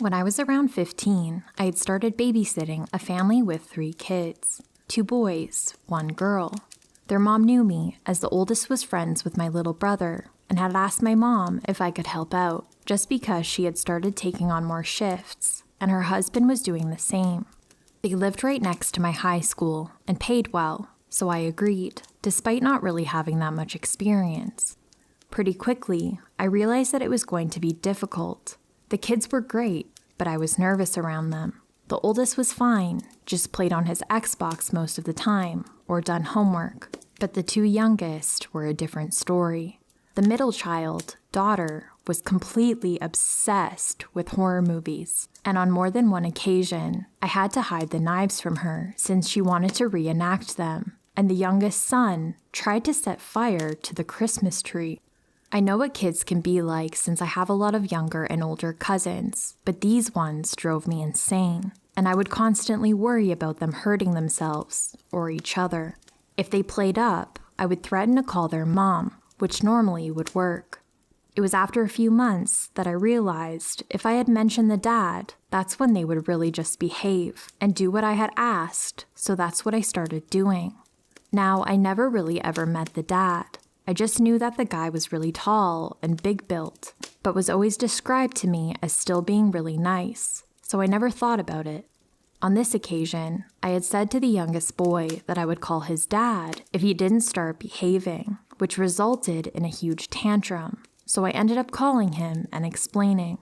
When I was around 15, I had started babysitting a family with 3 kids, 2 boys, 1 girl. Their mom knew me as the oldest was friends with my little brother and had asked my mom if I could help out just because she had started taking on more shifts and her husband was doing the same. They lived right next to my high school and paid well, so I agreed, despite not really having that much experience. Pretty quickly, I realized that it was going to be difficult. The kids were great, but I was nervous around them. The oldest was fine, just played on his Xbox most of the time or done homework, but the 2 youngest were a different story. The middle child, daughter, was completely obsessed with horror movies, and on more than one occasion, I had to hide the knives from her since she wanted to reenact them, and the youngest son tried to set fire to the Christmas tree. I know what kids can be like since I have a lot of younger and older cousins, but these ones drove me insane, and I would constantly worry about them hurting themselves or each other. If they played up, I would threaten to call their mom, which normally would work. It was after a few months that I realized if I had mentioned the dad, that's when they would really just behave and do what I had asked, so that's what I started doing. Now, I never really ever met the dad. I just knew that the guy was really tall and big built, but was always described to me as still being really nice, so I never thought about it. On this occasion, I had said to the youngest boy that I would call his dad if he didn't start behaving, which resulted in a huge tantrum, so I ended up calling him and explaining.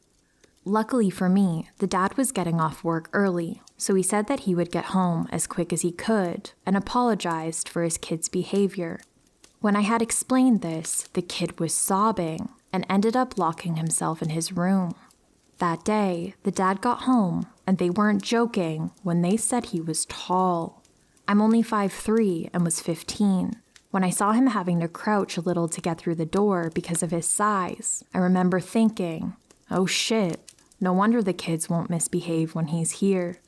Luckily for me, the dad was getting off work early, so he said that he would get home as quick as he could and apologized for his kid's behavior. When I had explained this, the kid was sobbing and ended up locking himself in his room. That day, the dad got home, and they weren't joking when they said he was tall. I'm only 5'3" and was 15. When I saw him having to crouch a little to get through the door because of his size, I remember thinking, oh shit, no wonder the kids won't misbehave when he's here.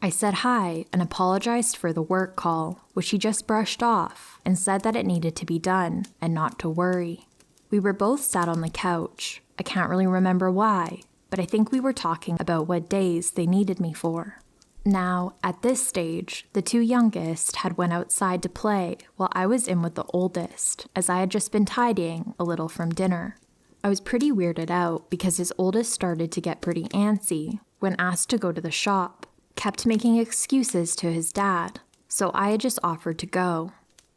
I said hi and apologized for the work call, which he just brushed off and said that it needed to be done and not to worry. We were both sat on the couch. I can't really remember why, but I think we were talking about what days they needed me for. Now, at this stage, the 2 youngest had went outside to play while I was in with the oldest, as I had just been tidying a little from dinner. I was pretty weirded out because his oldest started to get pretty antsy when asked to go to the shop, kept making excuses to his dad, so I had just offered to go.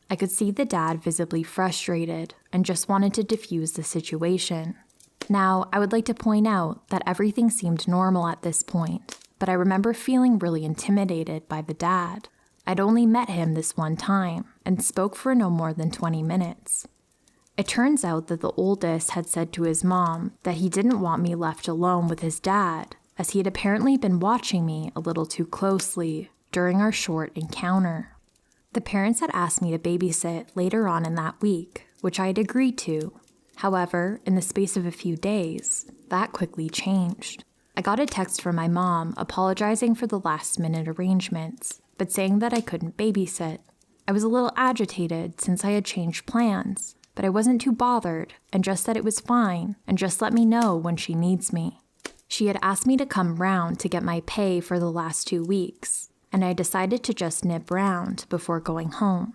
I could see the dad visibly frustrated and just wanted to defuse the situation. Now, I would like to point out that everything seemed normal at this point, but I remember feeling really intimidated by the dad. I'd only met him this one time and spoke for no more than 20 minutes. It turns out that the oldest had said to his mom that he didn't want me left alone with his dad, as he had apparently been watching me a little too closely during our short encounter. The parents had asked me to babysit later on in that week, which I had agreed to. However, in the space of a few days, that quickly changed. I got a text from my mom apologizing for the last-minute arrangements, but saying that I couldn't babysit. I was a little agitated since I had changed plans, but I wasn't too bothered and just said it was fine and just let me know when she needs me. She had asked me to come round to get my pay for the last 2 weeks, and I decided to just nip round before going home.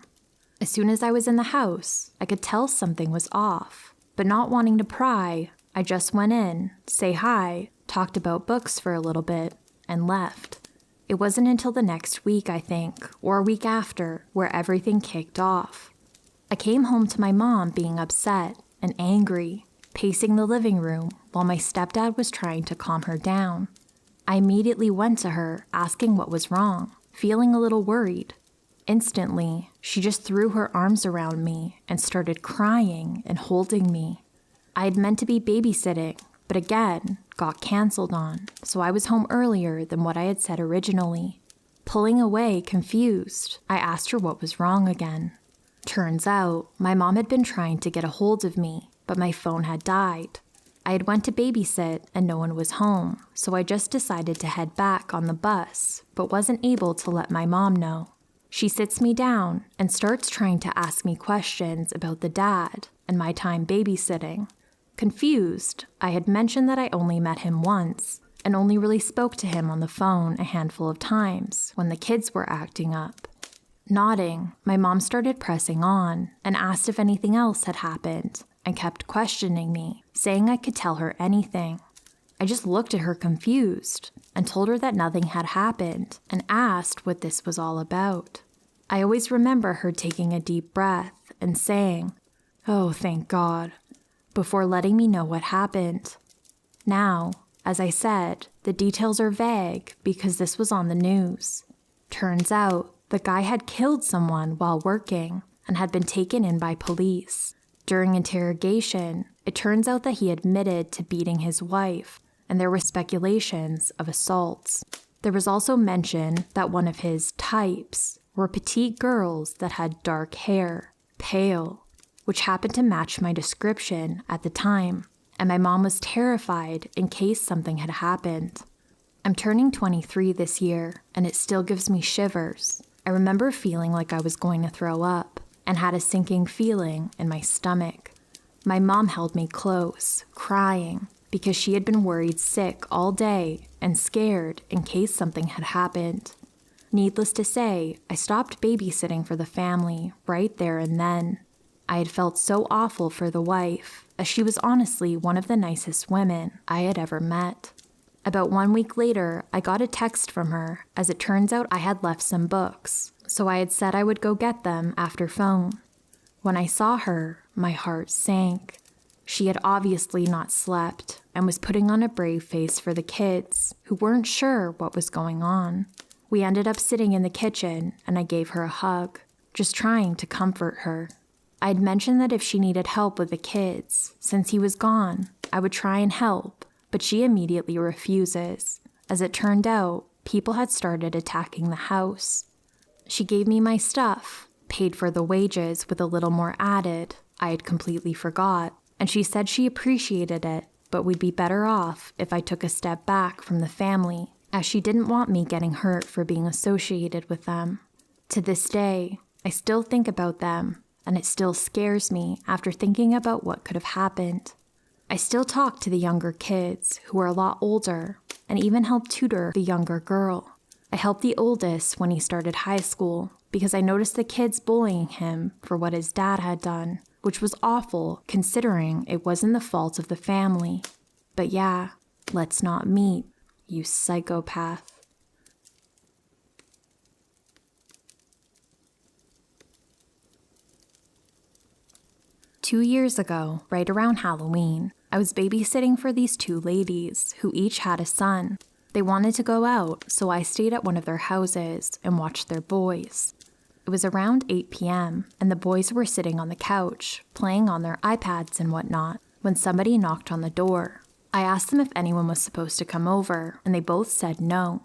As soon as I was in the house, I could tell something was off, but not wanting to pry, I just went in, say hi, talked about books for a little bit, and left. It wasn't until the next week, I think, or a week after, where everything kicked off. I came home to my mom being upset and angry, pacing the living room while my stepdad was trying to calm her down. I immediately went to her, asking what was wrong, feeling a little worried. Instantly, she just threw her arms around me and started crying and holding me. I had meant to be babysitting, but again, got canceled on, so I was home earlier than what I had said originally. Pulling away, confused, I asked her what was wrong again. Turns out, my mom had been trying to get a hold of me, but my phone had died. I had went to babysit and no one was home, so I just decided to head back on the bus, but wasn't able to let my mom know. She sits me down and starts trying to ask me questions about the dad and my time babysitting. Confused, I had mentioned that I only met him once, and only really spoke to him on the phone a handful of times when the kids were acting up. Nodding, my mom started pressing on and asked if anything else had happened and kept questioning me, saying I could tell her anything. I just looked at her confused and told her that nothing had happened and asked what this was all about. I always remember her taking a deep breath and saying, "Oh, thank God," before letting me know what happened. Now, as I said, the details are vague because this was on the news. Turns out, the guy had killed someone while working and had been taken in by police. During interrogation, it turns out that he admitted to beating his wife, and there were speculations of assaults. There was also mention that one of his types were petite girls that had dark hair, pale, which happened to match my description at the time, and my mom was terrified in case something had happened. I'm turning 23 this year, and it still gives me shivers. I remember feeling like I was going to throw up and had a sinking feeling in my stomach. My mom held me close, crying, because she had been worried sick all day and scared in case something had happened. Needless to say, I stopped babysitting for the family right there and then. I had felt so awful for the wife, as she was honestly one of the nicest women I had ever met. About 1 week later, I got a text from her, as it turns out I had left some books, so I had said I would go get them after phone. When I saw her, my heart sank. She had obviously not slept and was putting on a brave face for the kids, who weren't sure what was going on. We ended up sitting in the kitchen, and I gave her a hug, just trying to comfort her. I had mentioned that if she needed help with the kids, since he was gone, I would try and help, but she immediately refuses. As it turned out, people had started attacking the house. She gave me my stuff, paid for the wages with a little more added, I had completely forgot, and she said she appreciated it, but we'd be better off if I took a step back from the family, as she didn't want me getting hurt for being associated with them. To this day, I still think about them, and it still scares me after thinking about what could have happened. I still talk to the younger kids, who are a lot older, and even help tutor the younger girl. I helped the oldest when he started high school because I noticed the kids bullying him for what his dad had done, which was awful considering it wasn't the fault of the family. But yeah, let's not meet, you psychopath. Two years ago, right around Halloween, I was babysitting for these two ladies who each had a son. They wanted to go out, so I stayed at one of their houses and watched their boys. It was around 8 p.m., and the boys were sitting on the couch, playing on their iPads and whatnot, when somebody knocked on the door. I asked them if anyone was supposed to come over, and they both said no.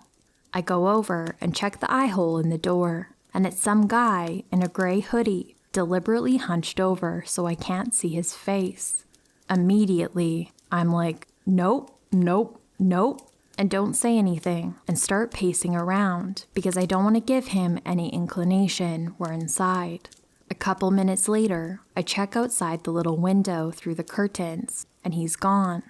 I go over and check the eye hole in the door, and it's some guy in a gray hoodie, deliberately hunched over so I can't see his face. Immediately, I'm like, nope, nope, nope, and don't say anything and start pacing around because I don't want to give him any inclination we're inside. A couple minutes later, I check outside the little window through the curtains, and he's gone.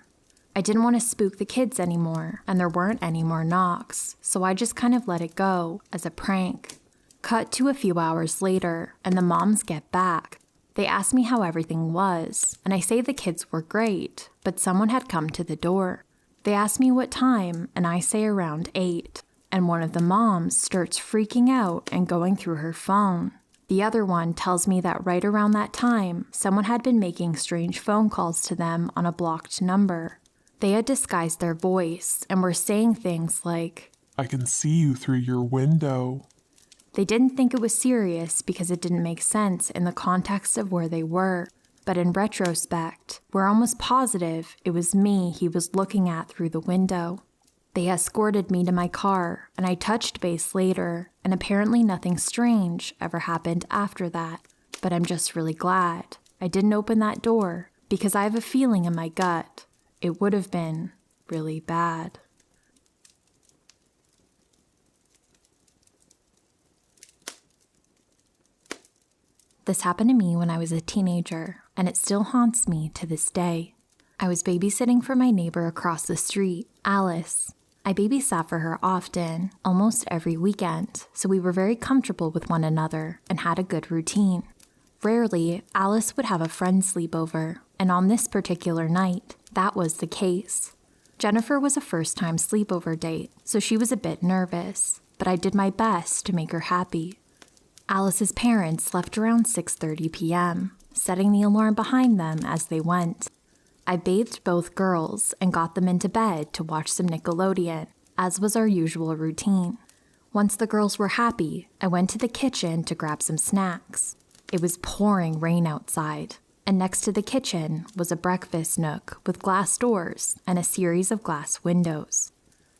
I didn't want to spook the kids anymore, and there weren't any more knocks, so I just kind of let it go as a prank. Cut to a few hours later, and the moms get back. They ask me how everything was, and I say the kids were great, but someone had come to the door. They ask me what time, and I say around 8, and one of the moms starts freaking out and going through her phone. The other one tells me that right around that time, someone had been making strange phone calls to them on a blocked number. They had disguised their voice and were saying things like, "I can see you through your window." They didn't think it was serious because it didn't make sense in the context of where they were, but in retrospect, we're almost positive it was me he was looking at through the window. They escorted me to my car, and I touched base later, and apparently nothing strange ever happened after that, but I'm just really glad I didn't open that door because I have a feeling in my gut it would have been really bad. This happened to me when I was a teenager, and it still haunts me to this day. I was babysitting for my neighbor across the street, Alice. I babysat for her often, almost every weekend, so we were very comfortable with one another and had a good routine. Rarely, Alice would have a friend sleep over, and on this particular night, that was the case. Jennifer was a first-time sleepover date, so she was a bit nervous, but I did my best to make her happy. Alice's parents left around 6:30 p.m., setting the alarm behind them as they went. I bathed both girls and got them into bed to watch some Nickelodeon, as was our usual routine. Once the girls were happy, I went to the kitchen to grab some snacks. It was pouring rain outside, and next to the kitchen was a breakfast nook with glass doors and a series of glass windows.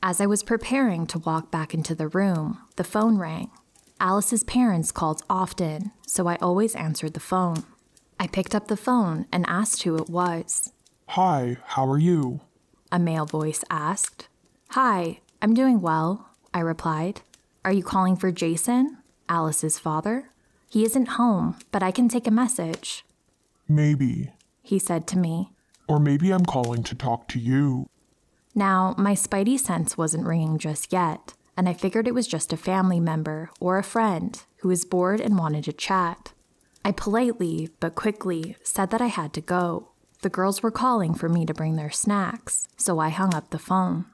As I was preparing to walk back into the room, the phone rang. Alice's parents called often, so I always answered the phone. I picked up the phone and asked who it was. Hi, how are you? A male voice asked. Hi, I'm doing well, I replied. Are you calling for Jason, Alice's father? He isn't home, but I can take a message. Maybe, He said to me. or maybe I'm calling to talk to you. Now, my spidey sense wasn't ringing just yet, and I figured it was just a family member or a friend who was bored and wanted to chat. I politely, but quickly, said that I had to go. The girls were calling for me to bring their snacks, so I hung up the phone.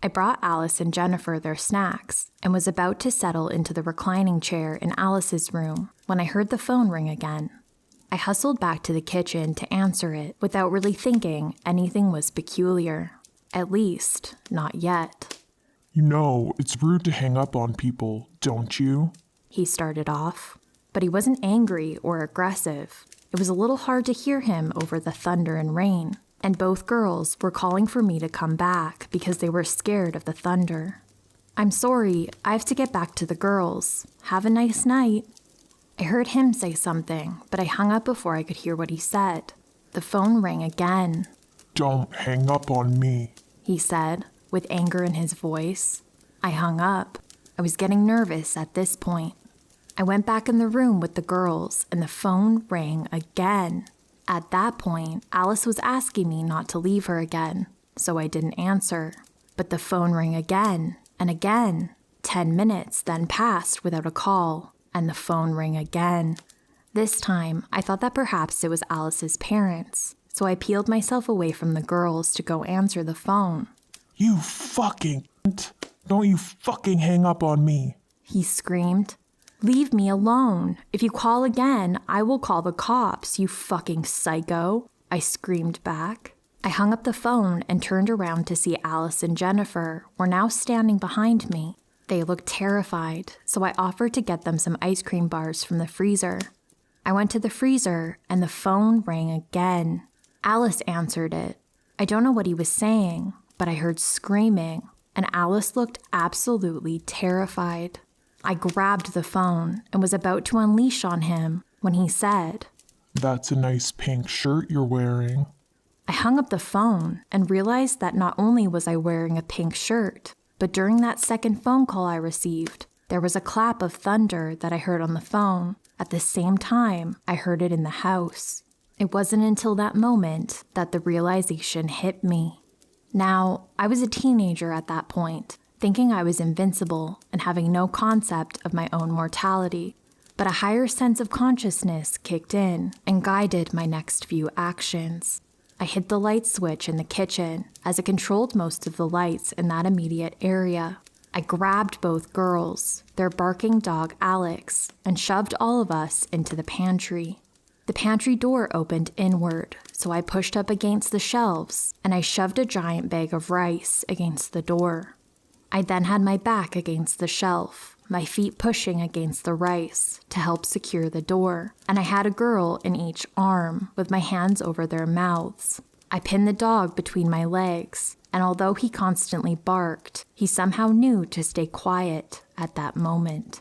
I brought Alice and Jennifer their snacks and was about to settle into the reclining chair in Alice's room when I heard the phone ring again. I hustled back to the kitchen to answer it without really thinking anything was peculiar. At least, not yet. You know, it's rude to hang up on people, don't you? He started off, but he wasn't angry or aggressive. It was a little hard to hear him over the thunder and rain, and both girls were calling for me to come back because they were scared of the thunder. I'm sorry, I have to get back to the girls. Have a nice night. I heard him say something, but I hung up before I could hear what he said. The phone rang again. Don't hang up on me, He said, with anger in his voice. I hung up. I was getting nervous at this point. I went back in the room with the girls, and the phone rang again. At that point, Alice was asking me not to leave her again, so I didn't answer. But the phone rang again and again. 10 minutes then passed without a call, and the phone rang again. This time, I thought that perhaps it was Alice's parents, so I peeled myself away from the girls to go answer the phone. You fucking don't you fucking hang up on me. He screamed. Leave me alone. If you call again, I will call the cops, you fucking psycho, I screamed back. I hung up the phone and turned around to see Alice and Jennifer were now standing behind me. They looked terrified, so I offered to get them some ice cream bars from the freezer. I went to the freezer and the phone rang again. Alice answered it. I don't know what he was saying, but I heard screaming, and Alice looked absolutely terrified. I grabbed the phone and was about to unleash on him when he said, That's a nice pink shirt you're wearing. I hung up the phone and realized that not only was I wearing a pink shirt, but during that second phone call I received, there was a clap of thunder that I heard on the phone. At the same time, I heard it in the house. It wasn't until that moment that the realization hit me. Now, I was a teenager at that point, thinking I was invincible and having no concept of my own mortality. But a higher sense of consciousness kicked in and guided my next few actions. I hit the light switch in the kitchen as it controlled most of the lights in that immediate area. I grabbed both girls, their barking dog Alex, and shoved all of us into the pantry. The pantry door opened inward, so I pushed up against the shelves and I shoved a giant bag of rice against the door. I then had my back against the shelf, my feet pushing against the rice to help secure the door, and I had a girl in each arm with my hands over their mouths. I pinned the dog between my legs, and although he constantly barked, he somehow knew to stay quiet at that moment.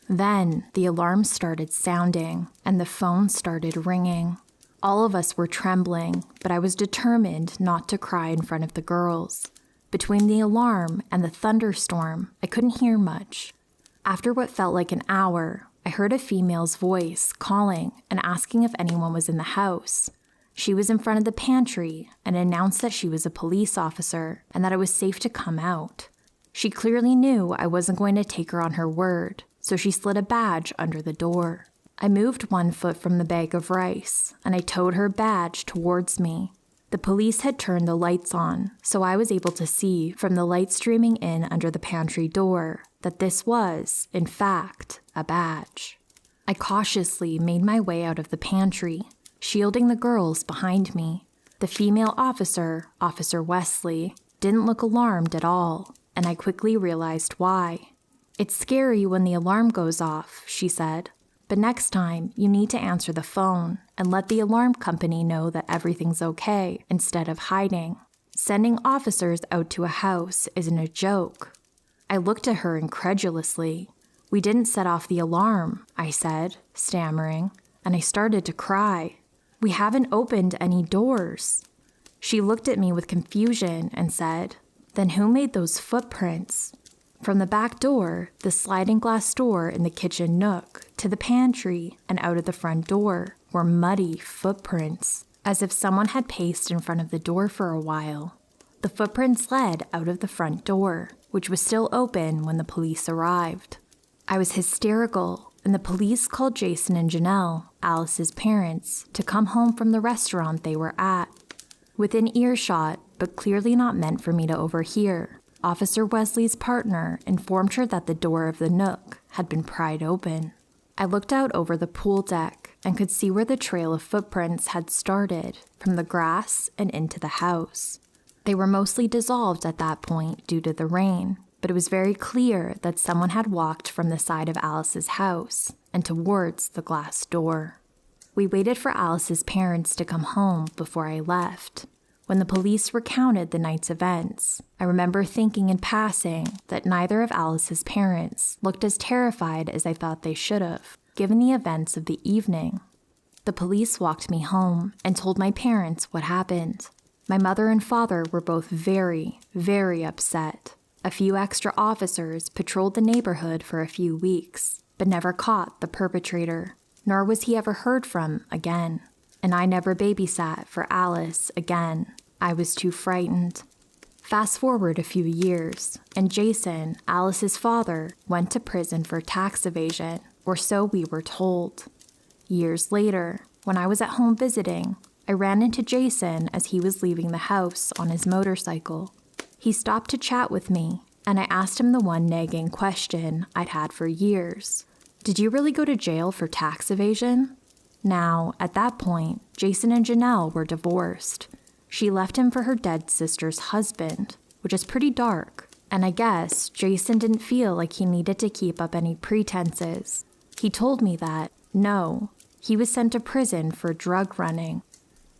Then the alarm started sounding, and the phone started ringing. All of us were trembling, but I was determined not to cry in front of the girls. Between the alarm and the thunderstorm, I couldn't hear much. After what felt like an hour, I heard a female's voice calling and asking if anyone was in the house. She was in front of the pantry and announced that she was a police officer and that it was safe to come out. She clearly knew I wasn't going to take her on her word, so she slid a badge under the door. I moved 1 foot from the bag of rice, and I towed her badge towards me. The police had turned the lights on, so I was able to see from the light streaming in under the pantry door that this was, in fact, a badge. I cautiously made my way out of the pantry, shielding the girls behind me. The female officer, Officer Wesley, didn't look alarmed at all, and I quickly realized why. "It's scary when the alarm goes off," she said, "but next time you need to answer the phone and let the alarm company know that everything's okay instead of hiding. Sending officers out to a house isn't a joke." I looked at her incredulously. "We didn't set off the alarm," I said, stammering, and I started to cry. "We haven't opened any doors." She looked at me with confusion and said, "Then who made those footprints?" From the back door, the sliding glass door in the kitchen nook, to the pantry and out of the front door were muddy footprints, as if someone had paced in front of the door for a while. The footprints led out of the front door, which was still open when the police arrived. I was hysterical, and the police called Jason and Janelle, Alice's parents, to come home from the restaurant they were at. Within earshot, but clearly not meant for me to overhear, Officer Wesley's partner informed her that the door of the nook had been pried open. I looked out over the pool deck and could see where the trail of footprints had started, from the grass and into the house. They were mostly dissolved at that point due to the rain, but it was very clear that someone had walked from the side of Alice's house and towards the glass door. We waited for Alice's parents to come home before I left. When the police recounted the night's events, I remember thinking in passing that neither of Alice's parents looked as terrified as I thought they should have, given the events of the evening. The police walked me home and told my parents what happened. My mother and father were both very, very upset. A few extra officers patrolled the neighborhood for a few weeks, but never caught the perpetrator, nor was he ever heard from again. And I never babysat for Alice again. I was too frightened. Fast forward a few years, and Jason, Alice's father, went to prison for tax evasion, or so we were told. Years later, when I was at home visiting, I ran into Jason as he was leaving the house on his motorcycle. He stopped to chat with me, and I asked him the one nagging question I'd had for years. "Did you really go to jail for tax evasion?" Now, at that point, Jason and Janelle were divorced. She left him for her dead sister's husband, which is pretty dark, and I guess Jason didn't feel like he needed to keep up any pretenses. He told me that, no, he was sent to prison for drug running.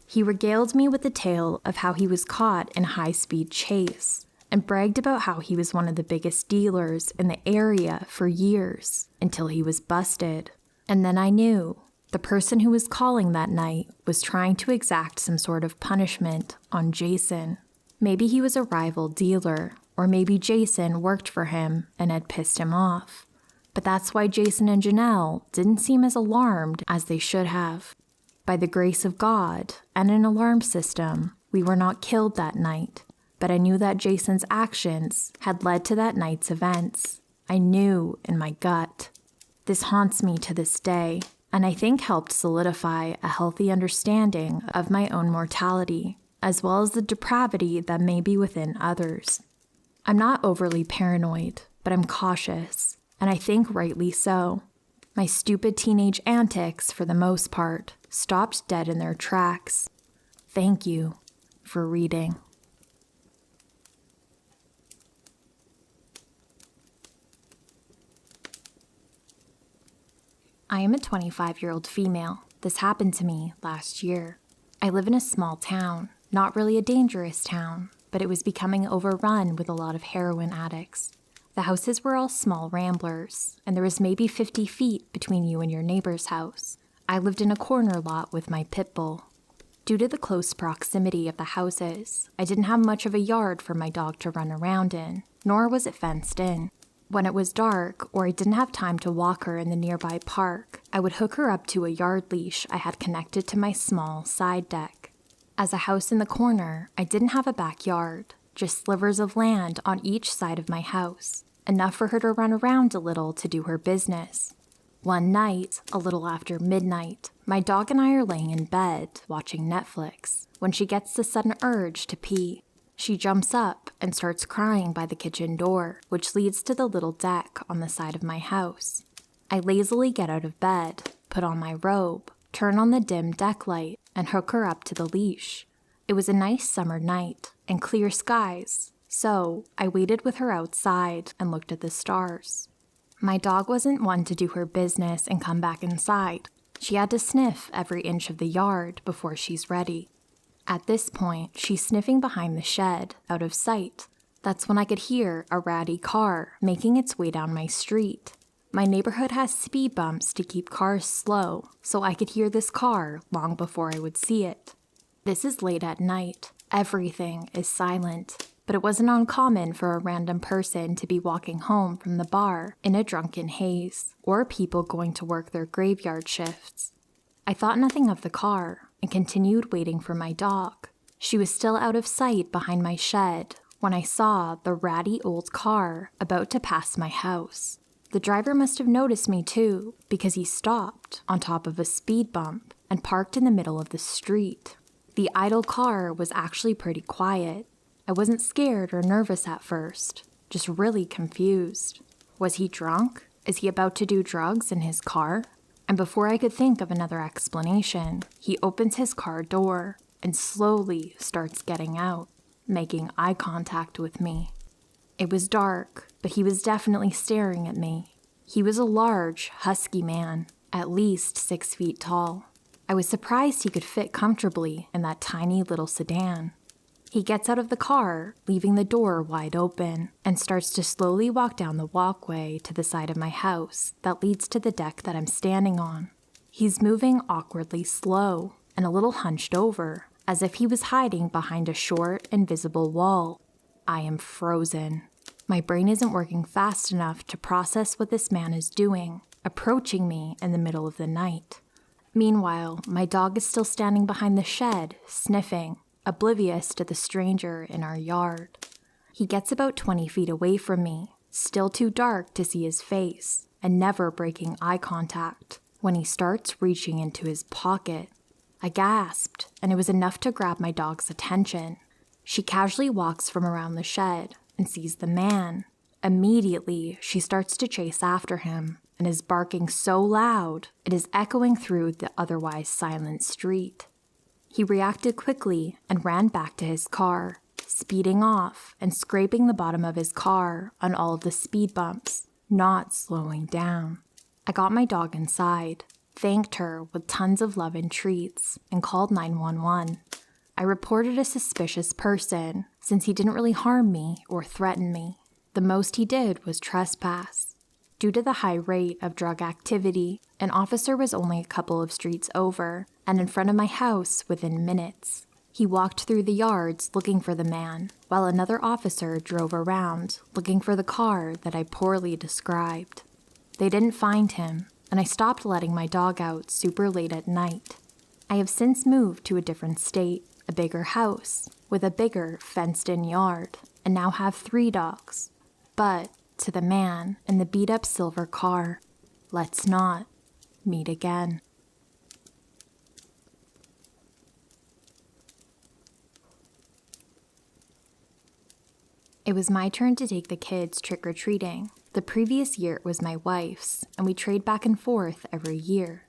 He regaled me with the tale of how he was caught in a high-speed chase, and bragged about how he was one of the biggest dealers in the area for years, until he was busted. And then I knew. The person who was calling that night was trying to exact some sort of punishment on Jason. Maybe he was a rival dealer, or maybe Jason worked for him and had pissed him off. But that's why Jason and Janelle didn't seem as alarmed as they should have. By the grace of God and an alarm system, we were not killed that night, but I knew that Jason's actions had led to that night's events. I knew in my gut. This haunts me to this day, and I think helped solidify a healthy understanding of my own mortality, as well as the depravity that may be within others. I'm not overly paranoid, but I'm cautious, and I think rightly so. My stupid teenage antics, for the most part, stopped dead in their tracks. Thank you for reading. I am a 25-year-old female. This happened to me last year. I live in a small town, not really a dangerous town, but it was becoming overrun with a lot of heroin addicts. The houses were all small ramblers, and there was maybe 50 feet between you and your neighbor's house. I lived in a corner lot with my pit bull. Due to the close proximity of the houses, I didn't have much of a yard for my dog to run around in, nor was it fenced in. When it was dark, or I didn't have time to walk her in the nearby park, I would hook her up to a yard leash I had connected to my small side deck. As a house in the corner, I didn't have a backyard, just slivers of land on each side of my house, enough for her to run around a little to do her business. One night, a little after midnight, my dog and I are laying in bed watching Netflix when she gets the sudden urge to pee. She jumps up and starts crying by the kitchen door, which leads to the little deck on the side of my house. I lazily get out of bed, put on my robe, turn on the dim deck light, and hook her up to the leash. It was a nice summer night and clear skies, so I waited with her outside and looked at the stars. My dog wasn't one to do her business and come back inside. She had to sniff every inch of the yard before she's ready. At this point, she's sniffing behind the shed, out of sight. That's when I could hear a ratty car making its way down my street. My neighborhood has speed bumps to keep cars slow, so I could hear this car long before I would see it. This is late at night. Everything is silent, but it wasn't uncommon for a random person to be walking home from the bar in a drunken haze, or people going to work their graveyard shifts. I thought nothing of the car and continued waiting for my dog. She was still out of sight behind my shed when I saw the ratty old car about to pass my house. The driver must have noticed me too, because he stopped on top of a speed bump and parked in the middle of the street. The idle car was actually pretty quiet. I wasn't scared or nervous at first, just really confused. Was he drunk? Is he about to do drugs in his car? And before I could think of another explanation, he opens his car door and slowly starts getting out, making eye contact with me. It was dark, but he was definitely staring at me. He was a large, husky man, at least 6 feet tall. I was surprised he could fit comfortably in that tiny little sedan. He gets out of the car, leaving the door wide open, and starts to slowly walk down the walkway to the side of my house that leads to the deck that I'm standing on. He's moving awkwardly slow and a little hunched over, as if he was hiding behind a short, invisible wall. I am frozen. My brain isn't working fast enough to process what this man is doing, approaching me in the middle of the night. Meanwhile, my dog is still standing behind the shed, sniffing, oblivious to the stranger in our yard. He gets about 20 feet away from me, still too dark to see his face, and never breaking eye contact, when he starts reaching into his pocket. I gasped, and it was enough to grab my dog's attention. She casually walks from around the shed and sees the man. Immediately, she starts to chase after him and is barking so loud it is echoing through the otherwise silent street. He reacted quickly and ran back to his car, speeding off and scraping the bottom of his car on all of the speed bumps, not slowing down. I got my dog inside, thanked her with tons of love and treats, and called 911. I reported a suspicious person since he didn't really harm me or threaten me. The most he did was trespass. Due to the high rate of drug activity, an officer was only a couple of streets over and in front of my house within minutes. He walked through the yards looking for the man, while another officer drove around looking for the car that I poorly described. They didn't find him, and I stopped letting my dog out super late at night. I have since moved to a different state, a bigger house, with a bigger fenced-in yard, and now have 3 dogs. But, to the man in the beat-up silver car, let's not meet again. It was my turn to take the kids trick-or-treating. The previous year it was my wife's, and we trade back and forth every year.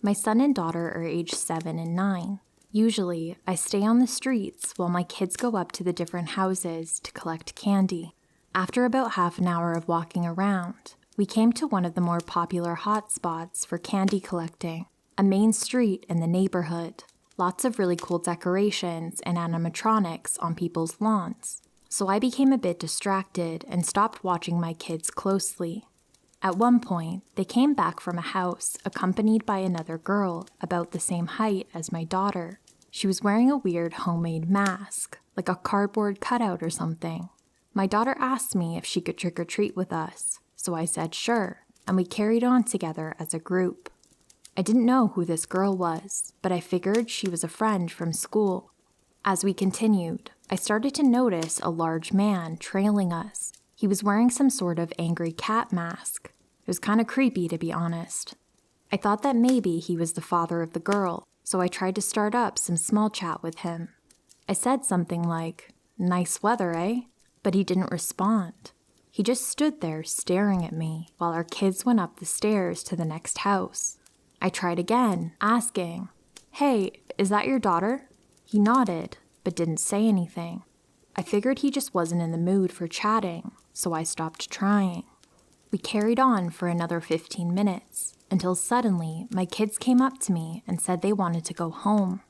My son and daughter are aged 7 and 9. Usually, I stay on the streets while my kids go up to the different houses to collect candy. After about half an hour of walking around, we came to one of the more popular hot spots for candy collecting, a main street in the neighborhood. Lots of really cool decorations and animatronics on people's lawns. So I became a bit distracted and stopped watching my kids closely. At one point, they came back from a house accompanied by another girl about the same height as my daughter. She was wearing a weird homemade mask, like a cardboard cutout or something. My daughter asked me if she could trick-or-treat with us, so I said sure, and we carried on together as a group. I didn't know who this girl was, but I figured she was a friend from school. As we continued, I started to notice a large man trailing us. He was wearing some sort of angry cat mask. It was kind of creepy, to be honest. I thought that maybe he was the father of the girl, so I tried to start up some small chat with him. I said something like, "Nice weather, eh?" But he didn't respond. He just stood there staring at me while our kids went up the stairs to the next house. I tried again, asking, "Hey, is that your daughter?" He nodded, but didn't say anything. I figured he just wasn't in the mood for chatting, so I stopped trying. We carried on for another 15 minutes, until suddenly my kids came up to me and said they wanted to go home.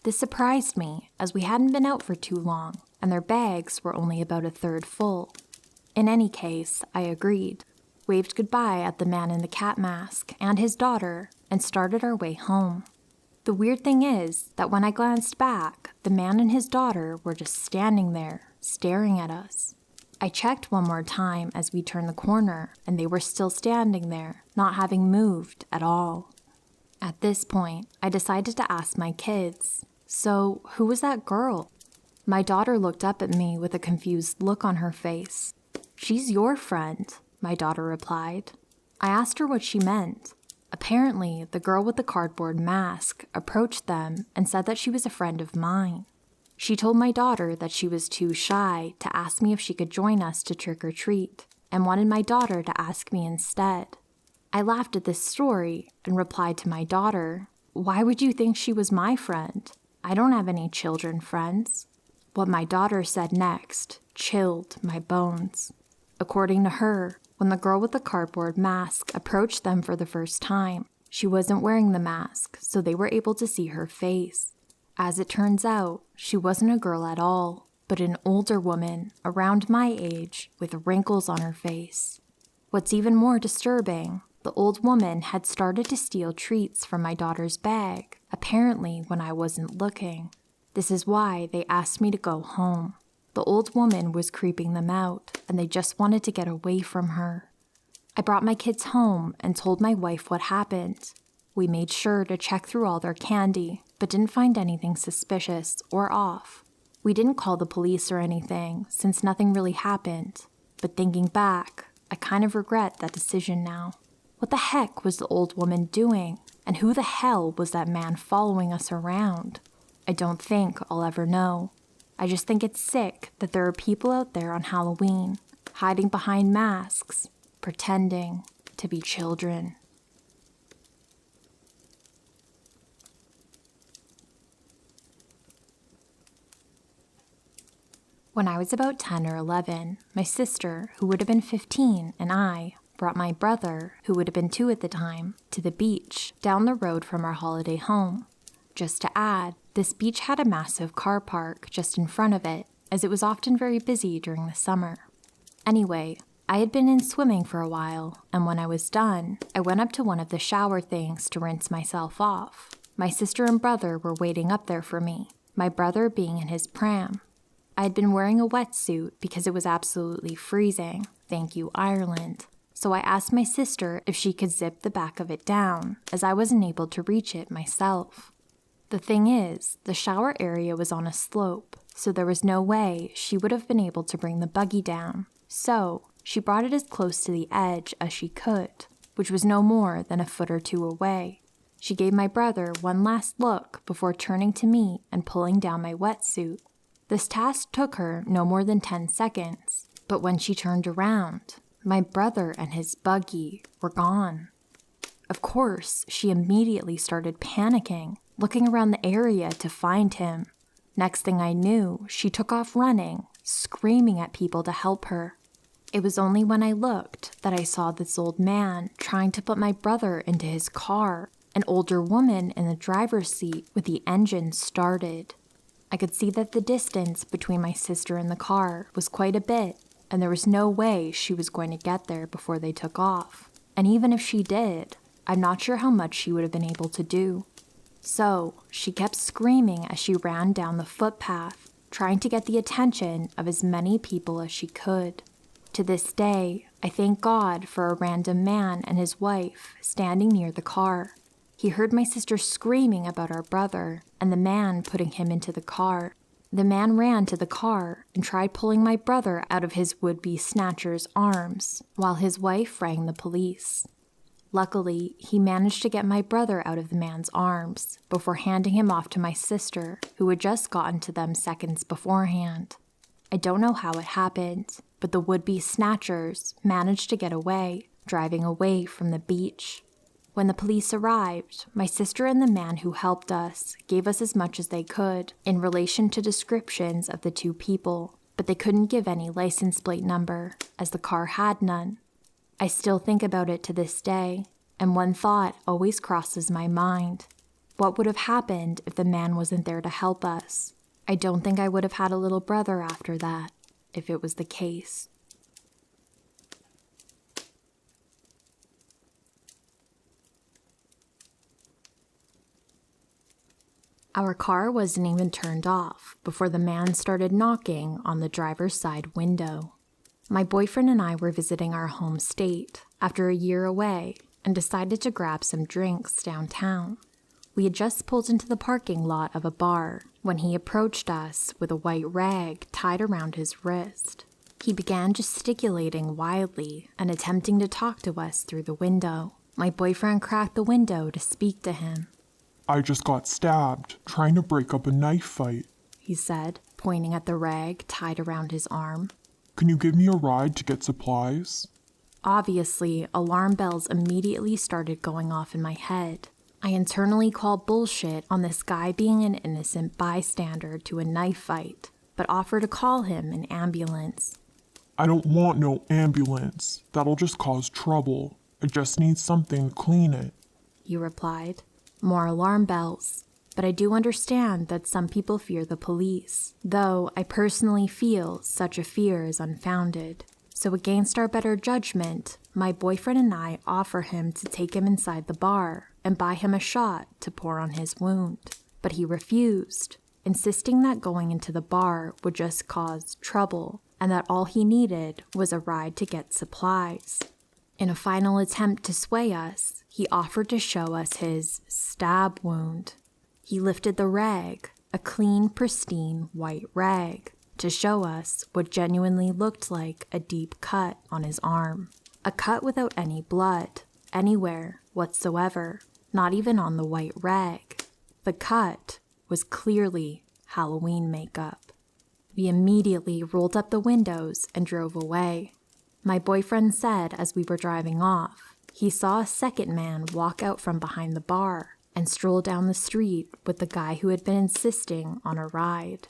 This surprised me, as we hadn't been out for too long, and their bags were only about a third full. In any case, I agreed, waved goodbye at the man in the cat mask and his daughter, and started our way home. The weird thing is that when I glanced back, the man and his daughter were just standing there, staring at us. I checked one more time as we turned the corner, and they were still standing there, not having moved at all. At this point, I decided to ask my kids, "So, who was that girl?" My daughter looked up at me with a confused look on her face. "She's your friend," my daughter replied. I asked her what she meant. Apparently, the girl with the cardboard mask approached them and said that she was a friend of mine. She told my daughter that she was too shy to ask me if she could join us to trick or treat, and wanted my daughter to ask me instead. I laughed at this story and replied to my daughter, "Why would you think she was my friend? I don't have any children friends." What my daughter said next chilled my bones. According to her, when the girl with the cardboard mask approached them for the first time, she wasn't wearing the mask, so they were able to see her face. As it turns out, she wasn't a girl at all, but an older woman around my age with wrinkles on her face. What's even more disturbing, the old woman had started to steal treats from my daughter's bag, apparently when I wasn't looking. This is why they asked me to go home. The old woman was creeping them out, and they just wanted to get away from her. I brought my kids home and told my wife what happened. We made sure to check through all their candy, but didn't find anything suspicious or off. We didn't call the police or anything, since nothing really happened. But thinking back, I kind of regret that decision now. What the heck was the old woman doing? And who the hell was that man following us around? I don't think I'll ever know. I just think it's sick that there are people out there on Halloween, hiding behind masks, pretending to be children. When I was about 10 or 11, my sister, who would have been 15, and I brought my brother, who would have been 2 at the time, to the beach down the road from our holiday home. Just to add, this beach had a massive car park just in front of it, as it was often very busy during the summer. Anyway, I had been in swimming for a while, and when I was done, I went up to one of the shower things to rinse myself off. My sister and brother were waiting up there for me, my brother being in his pram. I had been wearing a wetsuit because it was absolutely freezing, thank you Ireland, so I asked my sister if she could zip the back of it down, as I wasn't able to reach it myself. The thing is, the shower area was on a slope, so there was no way she would have been able to bring the buggy down. So, she brought it as close to the edge as she could, which was no more than a foot or 2 away. She gave my brother one last look before turning to me and pulling down my wetsuit. This task took her no more than 10 seconds, but when she turned around, my brother and his buggy were gone. Of course, she immediately started panicking, looking around the area to find him. Next thing I knew, she took off running, screaming at people to help her. It was only when I looked that I saw this old man trying to put my brother into his car, an older woman in the driver's seat with the engine started. I could see that the distance between my sister and the car was quite a bit, and there was no way she was going to get there before they took off. And even if she did, I'm not sure how much she would have been able to do. So, she kept screaming as she ran down the footpath, trying to get the attention of as many people as she could. To this day, I thank God for a random man and his wife standing near the car. He heard my sister screaming about our brother and the man putting him into the car. The man ran to the car and tried pulling my brother out of his would-be snatcher's arms while his wife rang the police. Luckily, he managed to get my brother out of the man's arms before handing him off to my sister, who had just gotten to them seconds beforehand. I don't know how it happened, but the would-be snatchers managed to get away, driving away from the beach. When the police arrived, my sister and the man who helped us gave us as much as they could in relation to descriptions of the two people, but they couldn't give any license plate number, as the car had none. I still think about it to this day, and one thought always crosses my mind. What would have happened if the man wasn't there to help us? I don't think I would have had a little brother after that, if it was the case. Our car wasn't even turned off before the man started knocking on the driver's side window. My boyfriend and I were visiting our home state after a year away and decided to grab some drinks downtown. We had just pulled into the parking lot of a bar when he approached us with a white rag tied around his wrist. He began gesticulating wildly and attempting to talk to us through the window. My boyfriend cracked the window to speak to him. I just got stabbed trying to break up a knife fight, he said, pointing at the rag tied around his arm. Can you give me a ride to get supplies? Obviously, alarm bells immediately started going off in my head. I internally called bullshit on this guy being an innocent bystander to a knife fight, but offered to call him an ambulance. I don't want no ambulance. That'll just cause trouble. I just need something to clean it, he replied. More alarm bells. But I do understand that some people fear the police, though I personally feel such a fear is unfounded. So against our better judgment, my boyfriend and I offer him to take him inside the bar and buy him a shot to pour on his wound. But he refused, insisting that going into the bar would just cause trouble and that all he needed was a ride to get supplies. In a final attempt to sway us, he offered to show us his stab wound. He lifted the rag, a clean, pristine white rag, to show us what genuinely looked like a deep cut on his arm. A cut without any blood, anywhere whatsoever, not even on the white rag. The cut was clearly Halloween makeup. We immediately rolled up the windows and drove away. My boyfriend said as we were driving off, he saw a second man walk out from behind the bar and stroll down the street with the guy who had been insisting on a ride.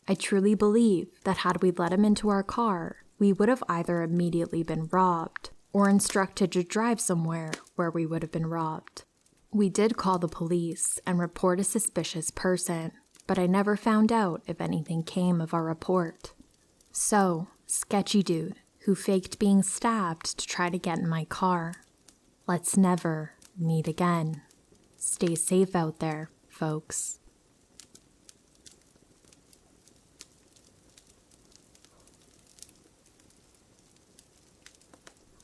I truly believe that had we let him into our car, we would have either immediately been robbed or instructed to drive somewhere where we would have been robbed. We did call the police and report a suspicious person, but I never found out if anything came of our report. So, sketchy dude who faked being stabbed to try to get in my car. Let's never meet again. Stay safe out there, folks.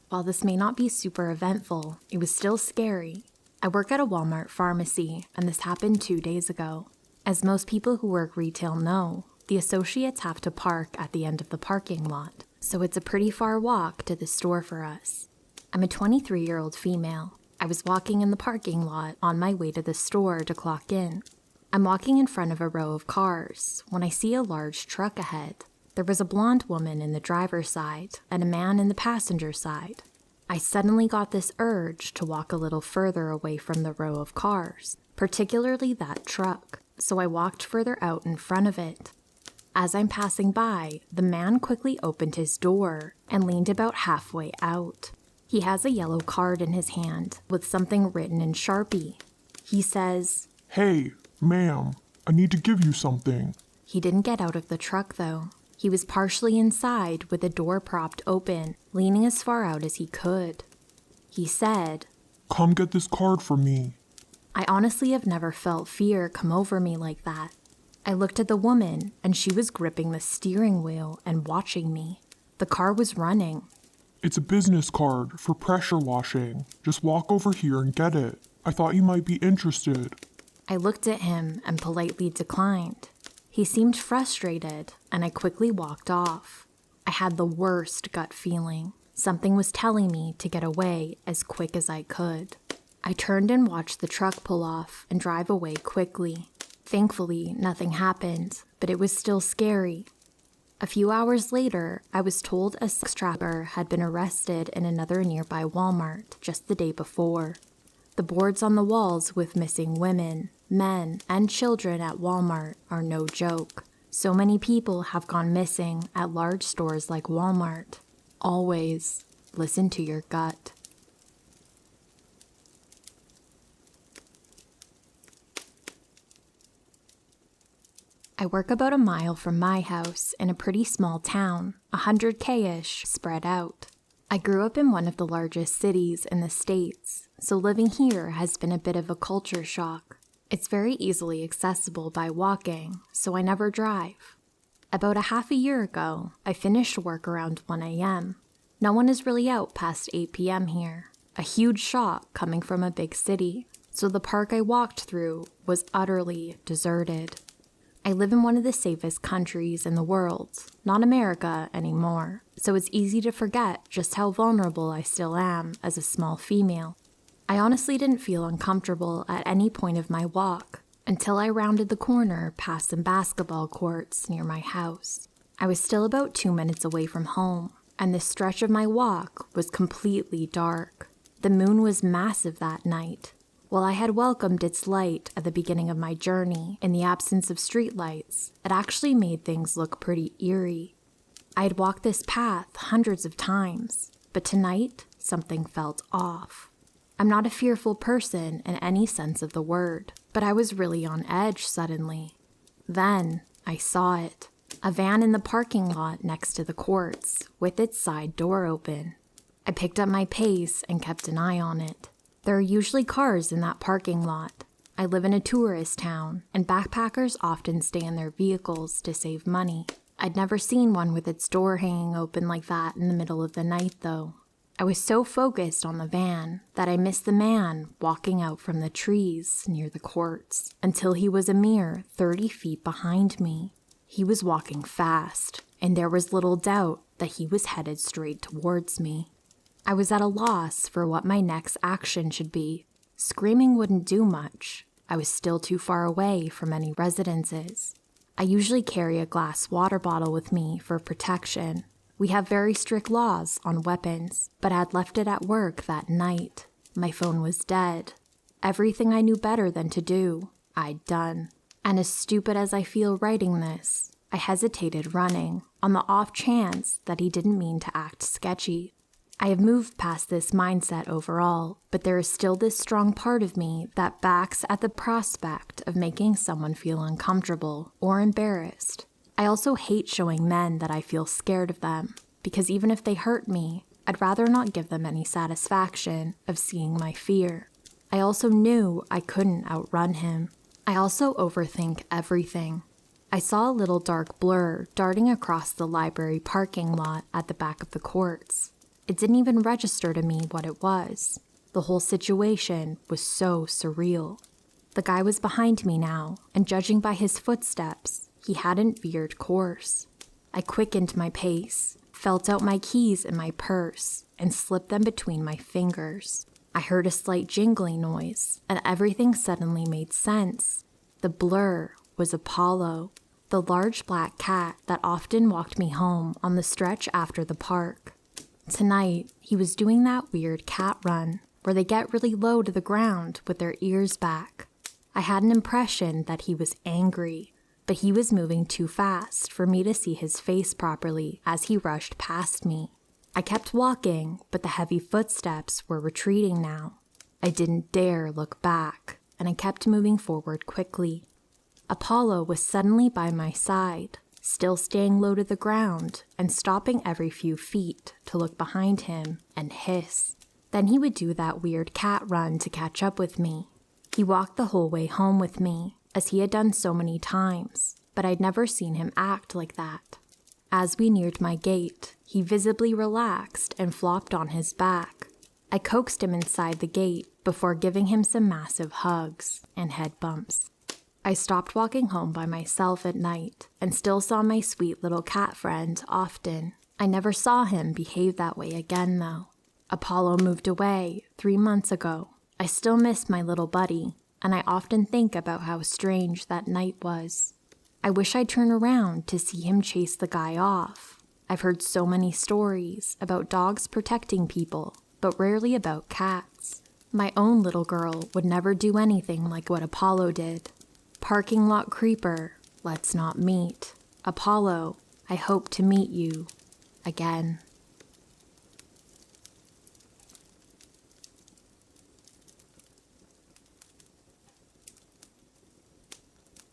While this may not be super eventful, it was still scary. I work at a Walmart pharmacy, and this happened 2 days ago. As most people who work retail know, the associates have to park at the end of the parking lot, so it's a pretty far walk to the store for us. I'm a 23-year-old female. I was walking in the parking lot on my way to the store to clock in. I'm walking in front of a row of cars when I see a large truck ahead. There was a blonde woman in the driver's side and a man in the passenger side. I suddenly got this urge to walk a little further away from the row of cars, particularly that truck, so I walked further out in front of it. As I'm passing by, the man quickly opened his door and leaned about halfway out. He has a yellow card in his hand with something written in Sharpie. He says, "Hey, ma'am, I need to give you something." He didn't get out of the truck, though. He was partially inside with the door propped open, leaning as far out as he could. He said, "Come get this card for me." I honestly have never felt fear come over me like that. I looked at the woman, and she was gripping the steering wheel and watching me. The car was running. "It's a business card for pressure washing. Just walk over here and get it. I thought you might be interested." I looked at him and politely declined. He seemed frustrated, and I quickly walked off. I had the worst gut feeling. Something was telling me to get away as quick as I could. I turned and watched the truck pull off and drive away quickly. Thankfully, nothing happened, but it was still scary. A few hours later, I was told a sex trafficker had been arrested in another nearby Walmart just the day before. The boards on the walls with missing women, men, and children at Walmart are no joke. So many people have gone missing at large stores like Walmart. Always listen to your gut. I work about a mile from my house in a pretty small town, 100K-ish spread out. I grew up in one of the largest cities in the States, so living here has been a bit of a culture shock. It's very easily accessible by walking, so I never drive. About a half a year ago, I finished work around 1 a.m. No one is really out past 8 p.m. here. A huge shock coming from a big city, so the park I walked through was utterly deserted. I live in one of the safest countries in the world, not America anymore, so it's easy to forget just how vulnerable I still am as a small female. I honestly didn't feel uncomfortable at any point of my walk until I rounded the corner past some basketball courts near my house. I was still about 2 minutes away from home, and the stretch of my walk was completely dark. The moon was massive that night. While I had welcomed its light at the beginning of my journey in the absence of streetlights, it actually made things look pretty eerie. I had walked this path hundreds of times, but tonight something felt off. I'm not a fearful person in any sense of the word, but I was really on edge suddenly. Then I saw it. A van in the parking lot next to the courts, with its side door open. I picked up my pace and kept an eye on it. There are usually cars in that parking lot. I live in a tourist town, and backpackers often stay in their vehicles to save money. I'd never seen one with its door hanging open like that in the middle of the night, though. I was so focused on the van that I missed the man walking out from the trees near the courts until he was a mere 30 feet behind me. He was walking fast, and there was little doubt that he was headed straight towards me. I was at a loss for what my next action should be. Screaming wouldn't do much. I was still too far away from any residences. I usually carry a glass water bottle with me for protection. We have very strict laws on weapons, but I had left it at work that night. My phone was dead. Everything I knew better than to do, I'd done. And as stupid as I feel writing this, I hesitated running on the off chance that he didn't mean to act sketchy. I have moved past this mindset overall, but there is still this strong part of me that backs at the prospect of making someone feel uncomfortable or embarrassed. I also hate showing men that I feel scared of them, because even if they hurt me, I'd rather not give them any satisfaction of seeing my fear. I also knew I couldn't outrun him. I also overthink everything. I saw a little dark blur darting across the library parking lot at the back of the courts. It didn't even register to me what it was. The whole situation was so surreal. The guy was behind me now, and judging by his footsteps, he hadn't veered course. I quickened my pace, felt out my keys in my purse, and slipped them between my fingers. I heard a slight jingling noise, and everything suddenly made sense. The blur was Apollo, the large black cat that often walked me home on the stretch after the park. Tonight, he was doing that weird cat run, where they get really low to the ground with their ears back. I had an impression that he was angry, but he was moving too fast for me to see his face properly as he rushed past me. I kept walking, but the heavy footsteps were retreating now. I didn't dare look back, and I kept moving forward quickly. Apollo was suddenly by my side, still staying low to the ground and stopping every few feet to look behind him and hiss. Then he would do that weird cat run to catch up with me. He walked the whole way home with me, as he had done so many times, but I'd never seen him act like that. As we neared my gate, he visibly relaxed and flopped on his back. I coaxed him inside the gate before giving him some massive hugs and head bumps. I stopped walking home by myself at night and still saw my sweet little cat friend often. I never saw him behave that way again, though. Apollo moved away 3 months ago. I still miss my little buddy, and I often think about how strange that night was. I wish I'd turn around to see him chase the guy off. I've heard so many stories about dogs protecting people, but rarely about cats. My own little girl would never do anything like what Apollo did. Parking lot creeper, let's not meet. Apollo, I hope to meet you again.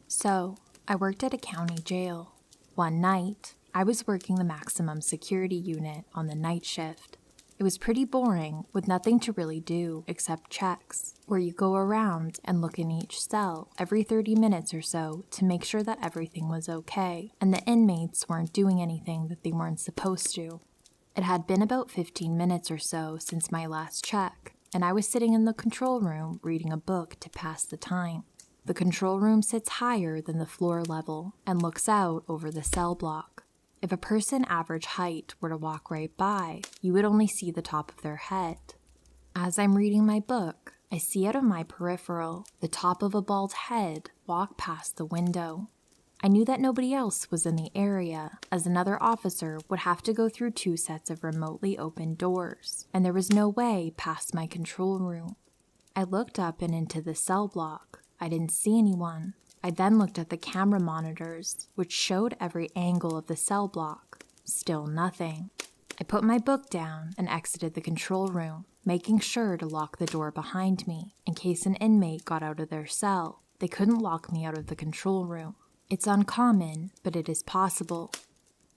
So, I worked at a county jail. One night, I was working the maximum security unit on the night shift. It was pretty boring, with nothing to really do except checks, where you go around and look in each cell every 30 minutes or so to make sure that everything was okay and the inmates weren't doing anything that they weren't supposed to. It had been about 15 minutes or so since my last check, and I was sitting in the control room reading a book to pass the time. The control room sits higher than the floor level and looks out over the cell block. If a person average height were to walk right by, you would only see the top of their head. As I'm reading my book, I see out of my peripheral the top of a bald head walk past the window. I knew that nobody else was in the area, as another officer would have to go through 2 sets of remotely open doors, and there was no way past my control room. I looked up and into the cell block. I didn't see anyone. I then looked at the camera monitors, which showed every angle of the cell block. Still nothing. I put my book down and exited the control room, making sure to lock the door behind me in case an inmate got out of their cell. They couldn't lock me out of the control room. It's uncommon, but it is possible.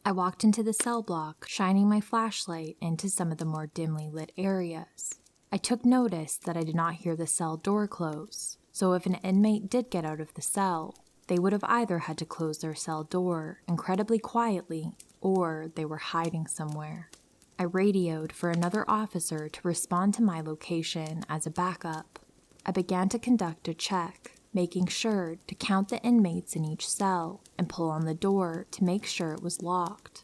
I walked into the cell block, shining my flashlight into some of the more dimly lit areas. I took notice that I did not hear the cell door close. So if an inmate did get out of the cell, they would have either had to close their cell door incredibly quietly, or they were hiding somewhere. I radioed for another officer to respond to my location as a backup. I began to conduct a check, making sure to count the inmates in each cell and pull on the door to make sure it was locked.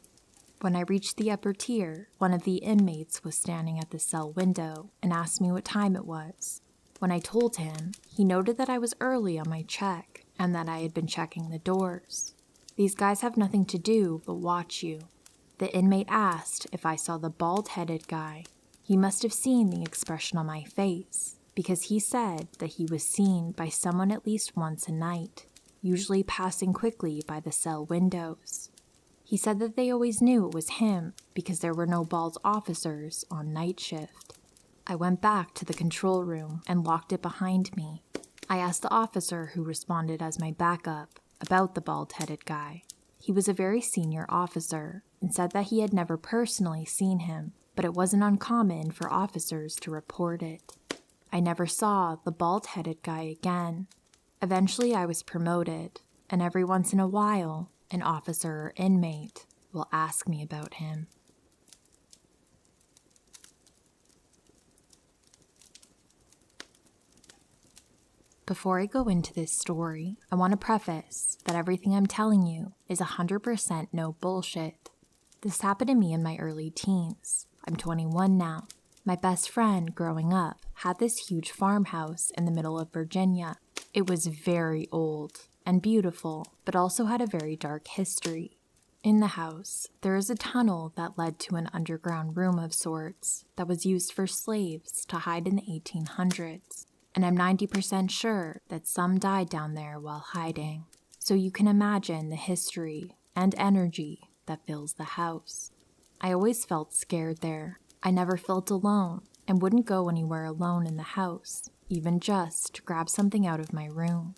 When I reached the upper tier, one of the inmates was standing at the cell window and asked me what time it was. When I told him, he noted that I was early on my check and that I had been checking the doors. These guys have nothing to do but watch you. The inmate asked if I saw the bald-headed guy. He must have seen the expression on my face, because he said that he was seen by someone at least once a night, usually passing quickly by the cell windows. He said that they always knew it was him because there were no bald officers on night shift. I went back to the control room and locked it behind me. I asked the officer who responded as my backup about the bald-headed guy. He was a very senior officer and said that he had never personally seen him, but it wasn't uncommon for officers to report it. I never saw the bald-headed guy again. Eventually I was promoted, and every once in a while, an officer or inmate will ask me about him. Before I go into this story, I want to preface that everything I'm telling you is 100% no bullshit. This happened to me in my early teens. I'm 21 now. My best friend growing up had this huge farmhouse in the middle of Virginia. It was very old and beautiful, but also had a very dark history. In the house, there is a tunnel that led to an underground room of sorts that was used for slaves to hide in the 1800s. And I'm 90% sure that some died down there while hiding. So you can imagine the history and energy that fills the house. I always felt scared there. I never felt alone and wouldn't go anywhere alone in the house, even just to grab something out of my room.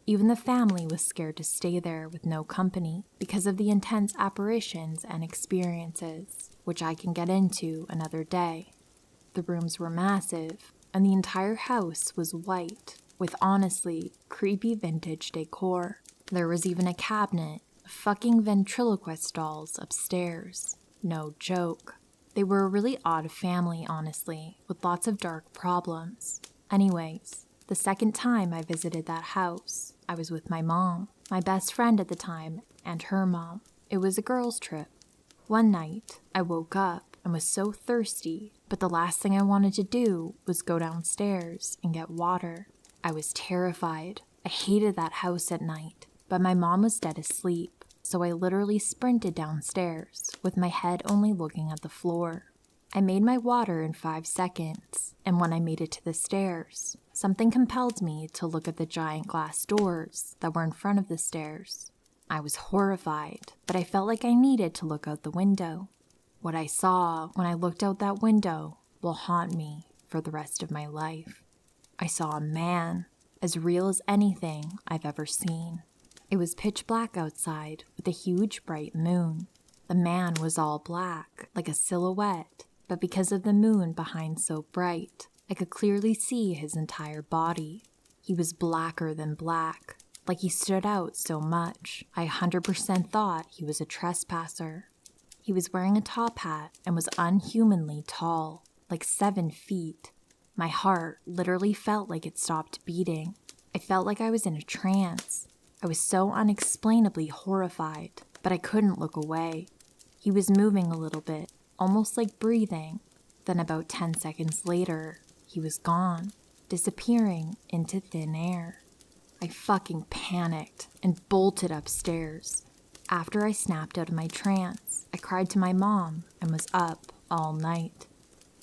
Even the family was scared to stay there with no company because of the intense apparitions and experiences, which I can get into another day. The rooms were massive, and the entire house was white, with honestly creepy vintage decor. There was even a cabinet of fucking ventriloquist dolls upstairs. No joke. They were a really odd family, honestly, with lots of dark problems. Anyways, The second time I visited that house, I was with my mom, my best friend at the time, and her mom. It was a girls' trip. One night, I woke up and was so thirsty, but the last thing I wanted to do was go downstairs and get water. I was terrified. I hated that house at night, but my mom was dead asleep, so I literally sprinted downstairs with my head only looking at the floor. I made my water in 5 seconds, and when I made it to the stairs, something compelled me to look at the giant glass doors that were in front of the stairs. I was horrified, but I felt like I needed to look out the window. What I saw when I looked out that window will haunt me for the rest of my life. I saw a man, as real as anything I've ever seen. It was pitch black outside with a huge bright moon. The man was all black, like a silhouette, but because of the moon behind so bright, I could clearly see his entire body. He was blacker than black, like he stood out so much. I 100% thought he was a trespasser. He was wearing a top hat and was unhumanly tall, like 7 feet. My heart literally felt like it stopped beating. I felt like I was in a trance. I was so unexplainably horrified, but I couldn't look away. He was moving a little bit, almost like breathing. Then about 10 seconds later, he was gone, disappearing into thin air. I fucking panicked and bolted upstairs. After I snapped out of my trance, I cried to my mom and was up all night.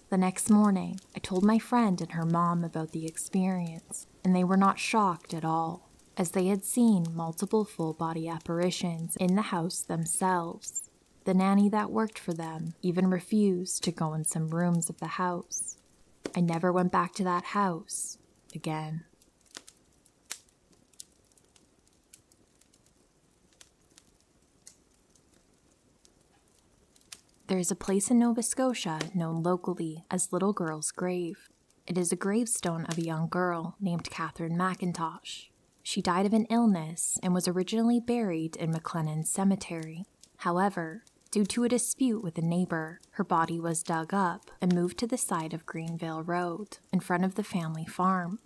The next morning, I told my friend and her mom about the experience, and they were not shocked at all, as they had seen multiple full-body apparitions in the house themselves. The nanny that worked for them even refused to go in some rooms of the house. I never went back to that house again. There is a place in Nova Scotia known locally as Little Girl's Grave. It is a gravestone of a young girl named Catherine McIntosh. She died of an illness and was originally buried in McLennan Cemetery. However, due to a dispute with a neighbor, her body was dug up and moved to the side of Greenvale Road, in front of the family farm.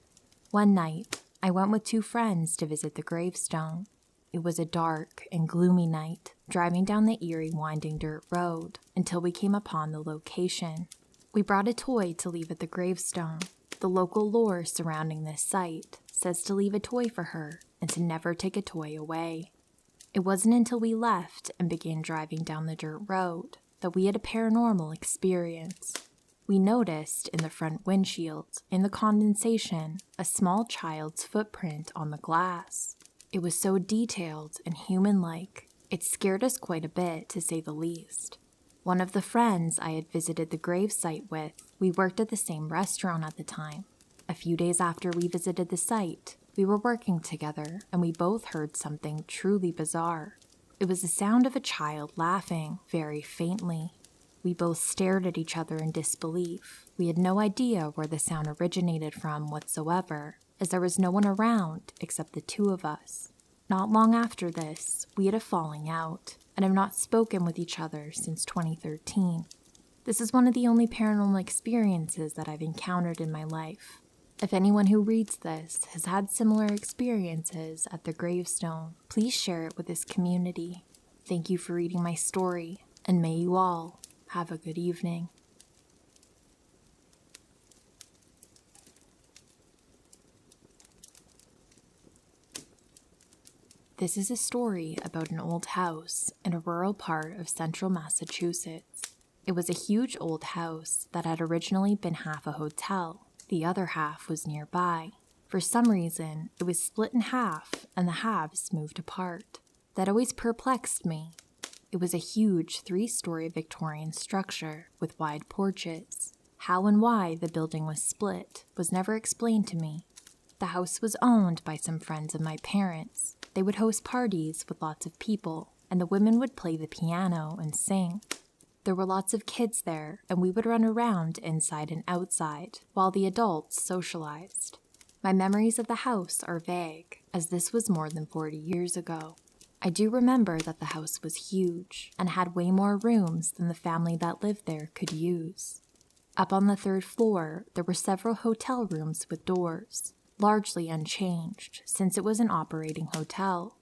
One night, I went with 2 friends to visit the gravestone. It was a dark and gloomy night, driving down the eerie winding dirt road until we came upon the location. We brought a toy to leave at the gravestone. The local lore surrounding this site says to leave a toy for her and to never take a toy away. It wasn't until we left and began driving down the dirt road that we had a paranormal experience. We noticed in the front windshield, in the condensation, a small child's footprint on the glass. It was so detailed and human-like, it scared us quite a bit, to say the least. One of the friends I had visited the gravesite with, we worked at the same restaurant at the time. A few days after we visited the site, we were working together and we both heard something truly bizarre. It was the sound of a child laughing, very faintly. We both stared at each other in disbelief. We had no idea where the sound originated from whatsoever, as there was no one around except the 2 of us. Not long after this, we had a falling out, and have not spoken with each other since 2013. This is one of the only paranormal experiences that I've encountered in my life. If anyone who reads this has had similar experiences at the gravestone, please share it with this community. Thank you for reading my story, and may you all have a good evening. This is a story about an old house in a rural part of central Massachusetts. It was a huge old house that had originally been half a hotel. The other half was nearby. For some reason, it was split in half and the halves moved apart. That always perplexed me. It was a huge 3-story Victorian structure with wide porches. How and why the building was split was never explained to me. The house was owned by some friends of my parents. They would host parties with lots of people, and the women would play the piano and sing. There were lots of kids there, and we would run around inside and outside, while the adults socialized. My memories of the house are vague, as this was more than 40 years ago. I do remember that the house was huge, and had way more rooms than the family that lived there could use. Up on the 3rd floor, there were several hotel rooms with doors. largely unchanged since it was an operating hotel.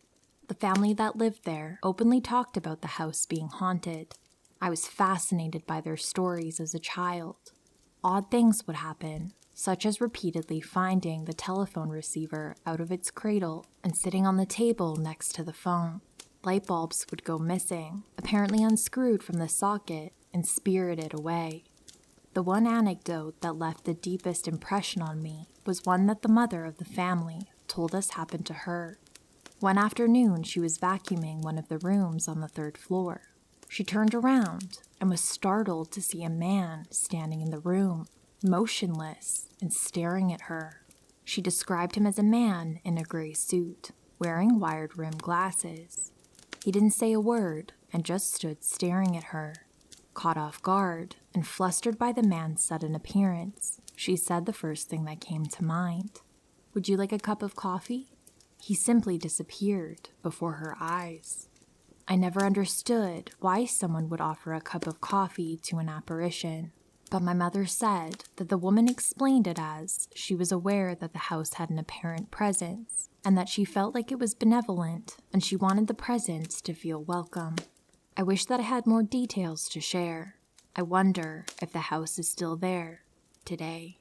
The family that lived there openly talked about the house being haunted. I was fascinated by their stories as a child. Odd things would happen, such as repeatedly finding the telephone receiver out of its cradle and sitting on the table next to the phone. Light bulbs would go missing, apparently unscrewed from the socket and spirited away. The one anecdote that left the deepest impression on me was one that the mother of the family told us happened to her. One afternoon, she was vacuuming one of the rooms on the 3rd floor. She turned around and was startled to see a man standing in the room, motionless and staring at her. She described him as a man in a gray suit, wearing wired-rimmed glasses. He didn't say a word and just stood staring at her. Caught off guard and flustered by the man's sudden appearance, she said the first thing that came to mind. "Would you like a cup of coffee?" He simply disappeared before her eyes. I never understood why someone would offer a cup of coffee to an apparition, but my mother said that the woman explained it as she was aware that the house had an apparent presence and that she felt like it was benevolent and she wanted the presence to feel welcome. I wish that I had more details to share. I wonder if the house is still there today.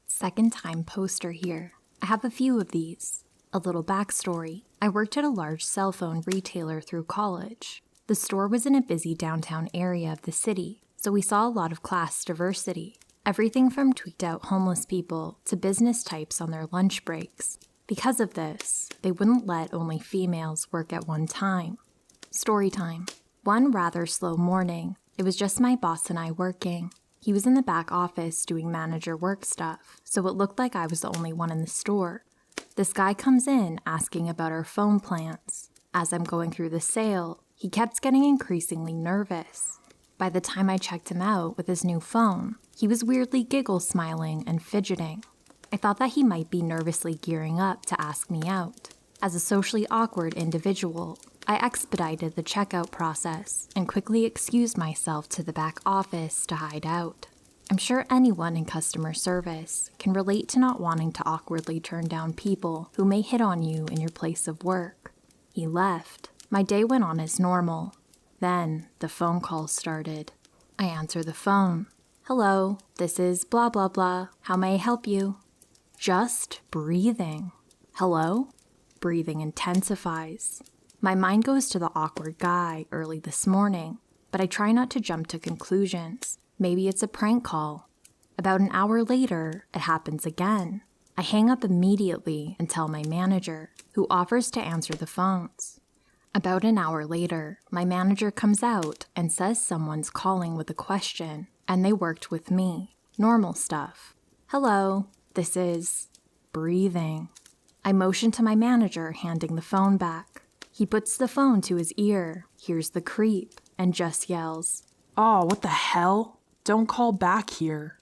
Second time poster here. I have a few of these. A little backstory. I worked at a large cell phone retailer through college. The store was in a busy downtown area of the city, so we saw a lot of class diversity. Everything from tweaked out homeless people to business types on their lunch breaks. Because of this, they wouldn't let only females work at one time. Story time. One rather slow morning, it was just my boss and I working. He was in the back office doing manager work stuff, so it looked like I was the only one in the store. This guy comes in asking about our phone plans. As I'm going through the sale, he kept getting increasingly nervous. By the time I checked him out with his new phone, he was weirdly giggle-smiling and fidgeting. I thought that he might be nervously gearing up to ask me out. As a socially awkward individual, I expedited the checkout process and quickly excused myself to the back office to hide out. I'm sure anyone in customer service can relate to not wanting to awkwardly turn down people who may hit on you in your place of work. He left. My day went on as normal. Then the phone calls started. I answer the phone. "Hello, this is blah blah blah. How may I help you?" Just breathing. "Hello?" Breathing intensifies. My mind goes to the awkward guy early this morning, but I try not to jump to conclusions. Maybe it's a prank call. About an hour later, it happens again. I hang up immediately and tell my manager, who offers to answer the phones. About an hour later, my manager comes out and says someone's calling with a question, and they worked with me. Normal stuff. "Hello, this is..." Breathing. I motion to my manager, handing the phone back. He puts the phone to his ear, hears the creep, and just yells, "Oh, what the hell? Don't call back here."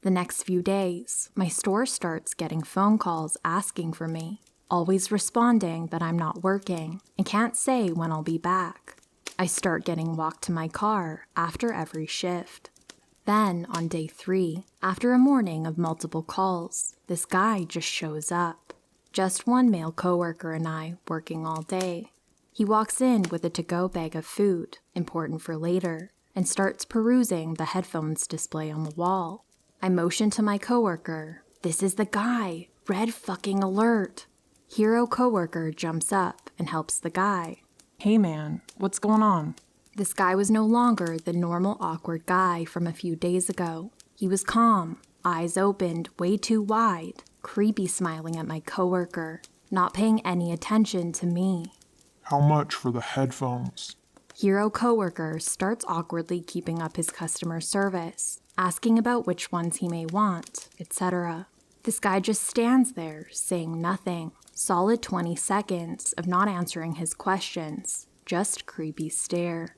The next few days, my store starts getting phone calls asking for me, always responding that I'm not working and can't say when I'll be back. I start getting walked to my car after every shift. Then, on day 3, after a morning of multiple calls, this guy just shows up. Just one male coworker and I working all day. He walks in with a to-go bag of food, important for later, and starts perusing the headphones display on the wall. I motion to my coworker, "This is the guy, red fucking alert." Hero coworker jumps up and helps the guy. "Hey man, what's going on?" This guy was no longer the normal awkward guy from a few days ago. He was calm, eyes opened way too wide, creepy smiling at my coworker, not paying any attention to me. How much for the headphones? Hero coworker starts awkwardly keeping up his customer service, asking about which ones he may want, etc. This guy just stands there, saying nothing. Solid 20 seconds of not answering his questions, just creepy stare.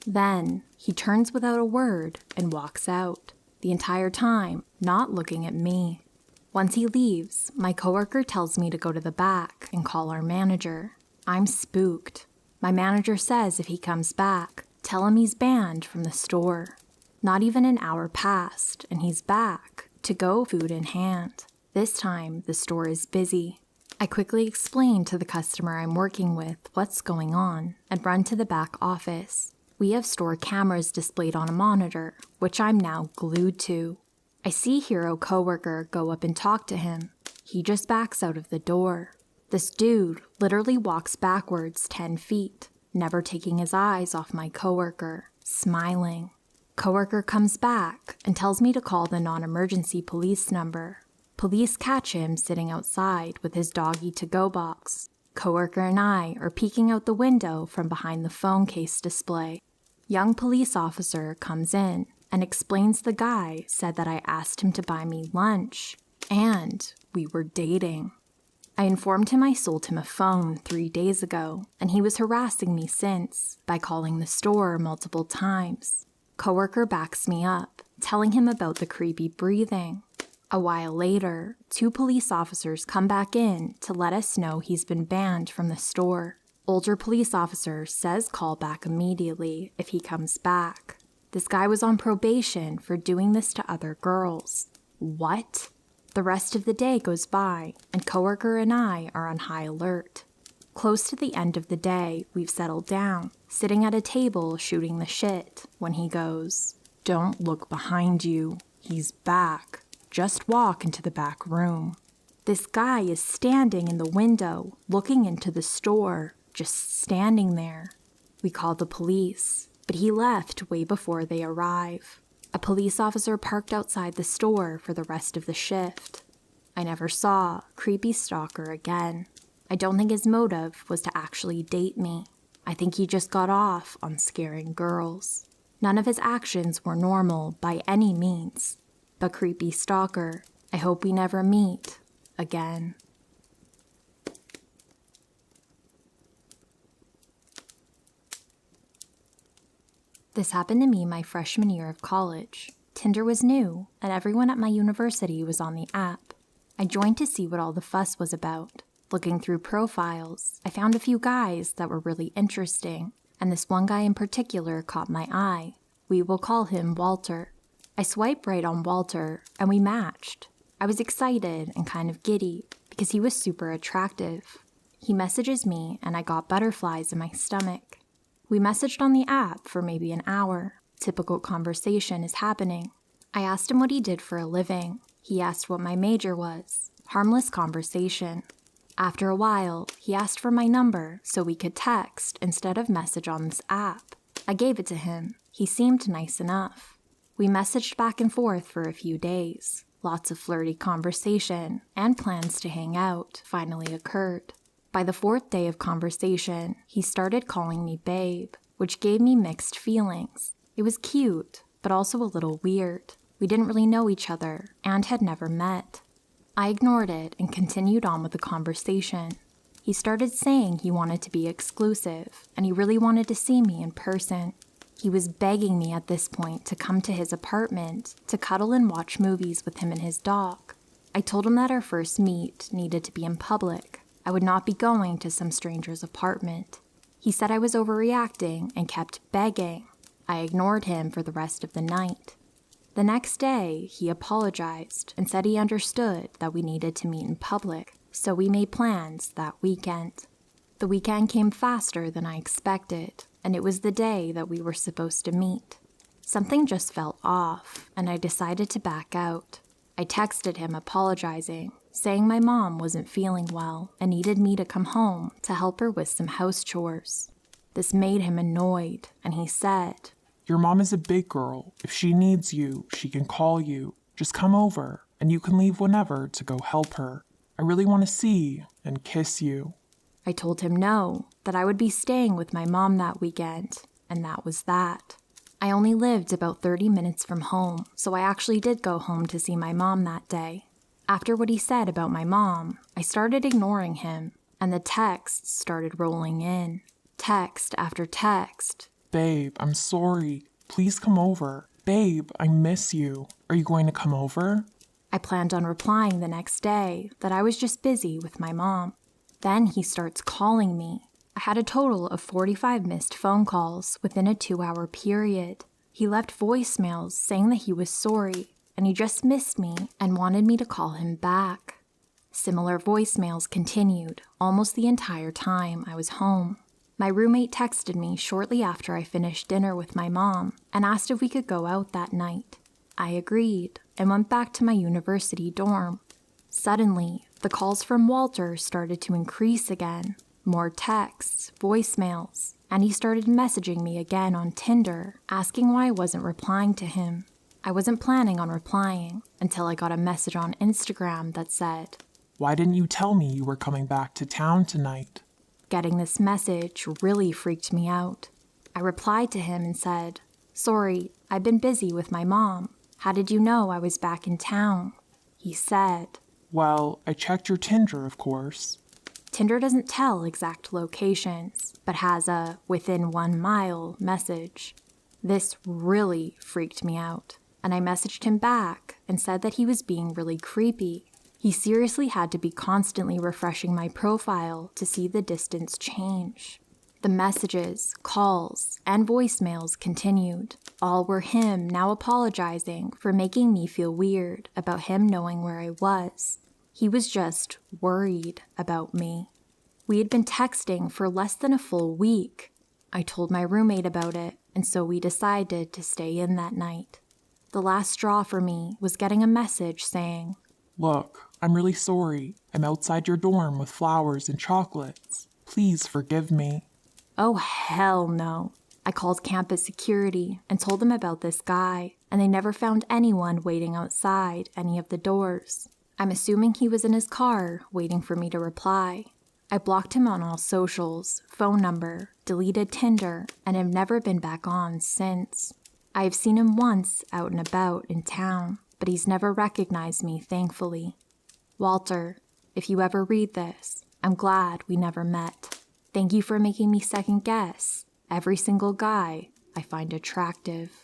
Then, he turns without a word and walks out, the entire time not looking at me. Once he leaves, my coworker tells me to go to the back and call our manager. I'm spooked. My manager says if he comes back, Tell him he's banned from the store. Not even an hour passed, and he's back, to-go food in hand. This time, the store is busy. I quickly explain to the customer I'm working with what's going on and run to the back office. We have store cameras displayed on a monitor, which I'm now glued to. I see Hero coworker go up and talk to him. He just backs out of the door. This dude literally walks backwards 10 feet, never taking his eyes off my coworker, smiling. Coworker comes back and tells me to call the non-emergency police number. Police catch him sitting outside with his doggy to-go box. Coworker and I are peeking out the window from behind the phone case display. Young police officer comes in and explains the guy said that I asked him to buy me lunch, and we were dating. I informed him I sold him a phone 3 days ago, and he was harassing me since by calling the store multiple times. Coworker backs me up, telling him about the creepy breathing. A while later, 2 police officers come back in to let us know he's been banned from the store. Older police officer says call back immediately if he comes back. This guy was on probation for doing this to other girls. What? The rest of the day goes by, and coworker and I are on high alert. Close to the end of the day, we've settled down, sitting at a table shooting the shit, when he goes, "Don't look behind you. He's back. Just walk into the back room." This guy is standing in the window, looking into the store, just standing there. We call the police, but he left way before they arrive. A police officer parked outside the store for the rest of the shift. I never saw creepy stalker again. I don't think his motive was to actually date me. I think he just got off on scaring girls. None of his actions were normal by any means. But creepy stalker, I hope we never meet again. This happened to me my freshman year of college. Tinder was new, and everyone at my university was on the app. I joined to see what all the fuss was about. Looking through profiles, I found a few guys that were really interesting, and this one guy in particular caught my eye. We will call him Walter. I swiped right on Walter, and we matched. I was excited and kind of giddy, because he was super attractive. He messages me, and I got butterflies in my stomach. We messaged on the app for maybe an hour. Typical conversation is happening. I asked him what he did for a living. He asked what my major was. Harmless conversation. After a while, he asked for my number so we could text instead of message on this app. I gave it to him. He seemed nice enough. We messaged back and forth for a few days. Lots of flirty conversation and plans to hang out finally occurred. By the 4th day of conversation, he started calling me babe, which gave me mixed feelings. It was cute, but also a little weird. We didn't really know each other and had never met. I ignored it and continued on with the conversation. He started saying he wanted to be exclusive, and he really wanted to see me in person. He was begging me at this point to come to his apartment to cuddle and watch movies with him and his dog. I told him that our first meet needed to be in public. I would not be going to some stranger's apartment. He said I was overreacting and kept begging. I ignored him for the rest of the night. The next day, he apologized and said he understood that we needed to meet in public, so we made plans that weekend. The weekend came faster than I expected, and it was the day that we were supposed to meet. Something just felt off, and I decided to back out. I texted him apologizing, saying my mom wasn't feeling well and needed me to come home to help her with some house chores. This made him annoyed, and he said, "Your mom is a big girl. If she needs you, she can call you. Just come over, and you can leave whenever to go help her. I really want to see and kiss you." I told him no, that I would be staying with my mom that weekend, and that was that. I only lived about 30 minutes from home, so I actually did go home to see my mom that day. After what he said about my mom, I started ignoring him, and the texts started rolling in. Text after text. "Babe, I'm sorry. Please come over. Babe, I miss you. Are you going to come over?" I planned on replying the next day that I was just busy with my mom. Then he starts calling me. I had a total of 45 missed phone calls within a 2-hour period. He left voicemails saying that he was sorry and he just missed me and wanted me to call him back. Similar voicemails continued almost the entire time I was home. My roommate texted me shortly after I finished dinner with my mom and asked if we could go out that night. I agreed and went back to my university dorm. Suddenly, the calls from Walter started to increase again. More texts, voicemails, and he started messaging me again on Tinder, asking why I wasn't replying to him. I wasn't planning on replying until I got a message on Instagram that said, "Why didn't you tell me you were coming back to town tonight?" Getting this message really freaked me out. I replied to him and said, "Sorry, I've been busy with my mom. How did you know I was back in town?" He said, "Well, I checked your Tinder, of course." Tinder doesn't tell exact locations, but has a within 1 mile message. This really freaked me out, and I messaged him back and said that he was being really creepy. He seriously had to be constantly refreshing my profile to see the distance change. The messages, calls, and voicemails continued. All were him now apologizing for making me feel weird about him knowing where I was. He was just worried about me. We had been texting for less than a full week. I told my roommate about it, and so we decided to stay in that night. The last straw for me was getting a message saying, "Look, I'm really sorry. I'm outside your dorm with flowers and chocolates. Please forgive me." "Oh, hell no." I called campus security and told them about this guy, and they never found anyone waiting outside any of the doors. I'm assuming he was in his car waiting for me to reply. I blocked him on all socials, phone number, deleted Tinder, and have never been back on since. I have seen him once out and about in town, but he's never recognized me, thankfully. Walter, if you ever read this, I'm glad we never met. Thank you for making me second guess every single guy I find attractive.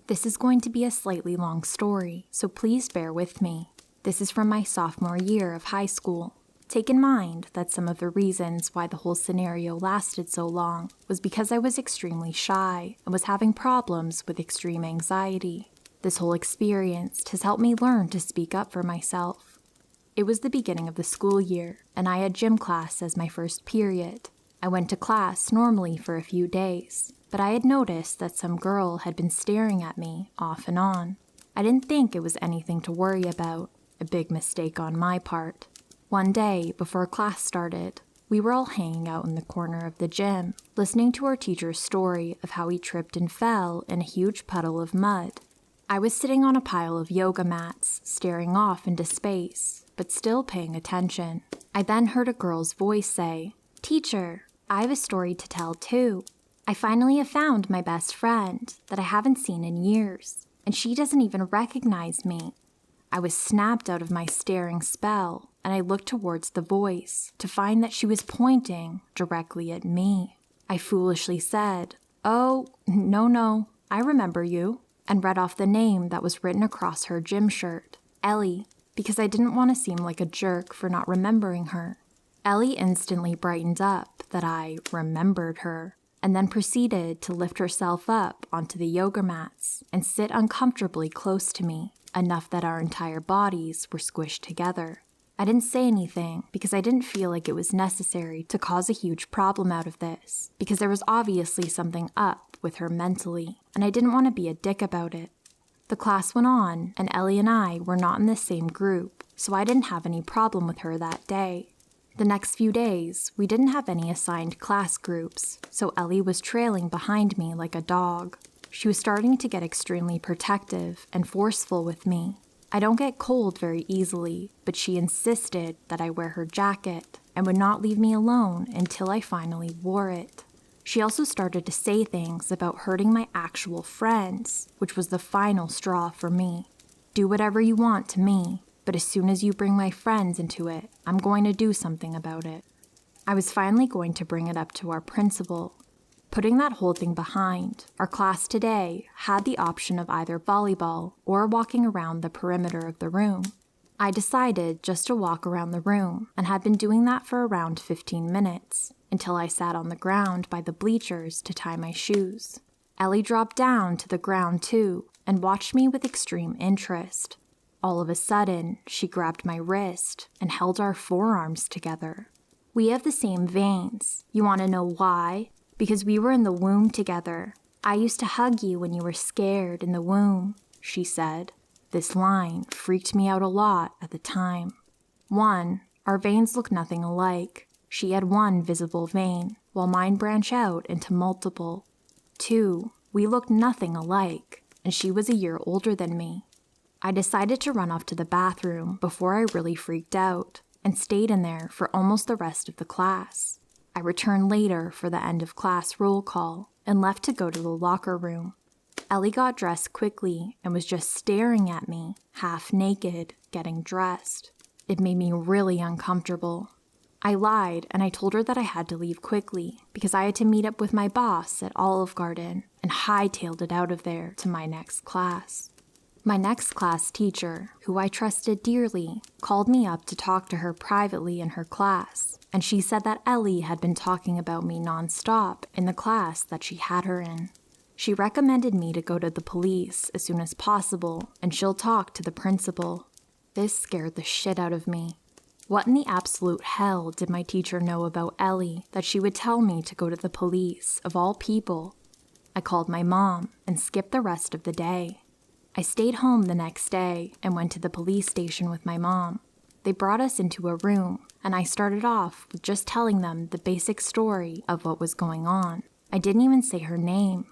This is going to be a slightly long story, so please bear with me. This is from my sophomore year of high school. Take in mind that some of the reasons why the whole scenario lasted so long was because I was extremely shy and was having problems with extreme anxiety. This whole experience has helped me learn to speak up for myself. It was the beginning of the school year, and I had gym class as my first period. I went to class normally for a few days, but I had noticed that some girl had been staring at me off and on. I didn't think it was anything to worry about, a big mistake on my part. One day, before class started, we were all hanging out in the corner of the gym, listening to our teacher's story of how he tripped and fell in a huge puddle of mud. I was sitting on a pile of yoga mats, staring off into space, but still paying attention. I then heard a girl's voice say, "Teacher, I have a story to tell too. I finally have found my best friend that I haven't seen in years, and she doesn't even recognize me." I was snapped out of my staring spell, and I looked towards the voice to find that she was pointing directly at me. I foolishly said, "Oh, no, I remember you," and read off the name that was written across her gym shirt, Ellie, because I didn't want to seem like a jerk for not remembering her. Ellie instantly brightened up that I remembered her, and then proceeded to lift herself up onto the yoga mats and sit uncomfortably close to me, enough that our entire bodies were squished together. I didn't say anything because I didn't feel like it was necessary to cause a huge problem out of this, because there was obviously something up with her mentally, and I didn't want to be a dick about it. The class went on, and Ellie and I were not in the same group, so I didn't have any problem with her that day. The next few days, we didn't have any assigned class groups, so Ellie was trailing behind me like a dog. She was starting to get extremely protective and forceful with me. I don't get cold very easily, but she insisted that I wear her jacket and would not leave me alone until I finally wore it. She also started to say things about hurting my actual friends, which was the final straw for me. "Do whatever you want to me, but as soon as you bring my friends into it, I'm going to do something about it." I was finally going to bring it up to our principal. Putting that whole thing behind, our class today had the option of either volleyball or walking around the perimeter of the room. I decided just to walk around the room and had been doing that for around 15 minutes until I sat on the ground by the bleachers to tie my shoes. Ellie dropped down to the ground too and watched me with extreme interest. All of a sudden, she grabbed my wrist and held our forearms together. We have the same veins. You want to know why? Because we were in the womb together. I used to hug you when you were scared in the womb, she said. This line freaked me out a lot at the time. 1, our veins look nothing alike. She had one visible vein, while mine branch out into multiple. 2, we looked nothing alike, and she was a year older than me. I decided to run off to the bathroom before I really freaked out, and stayed in there for almost the rest of the class. I returned later for the end of class roll call and left to go to the locker room. Ellie got dressed quickly and was just staring at me, half naked, getting dressed. It made me really uncomfortable. I lied and I told her that I had to leave quickly because I had to meet up with my boss at Olive Garden and hightailed it out of there to my next class. My next class teacher, who I trusted dearly, called me up to talk to her privately in her class, and she said that Ellie had been talking about me nonstop in the class that she had her in. She recommended me to go to the police as soon as possible, and she'll talk to the principal. This scared the shit out of me. What in the absolute hell did my teacher know about Ellie that she would tell me to go to the police, of all people? I called my mom and skipped the rest of the day. I stayed home the next day and went to the police station with my mom. They brought us into a room, and I started off with just telling them the basic story of what was going on. I didn't even say her name.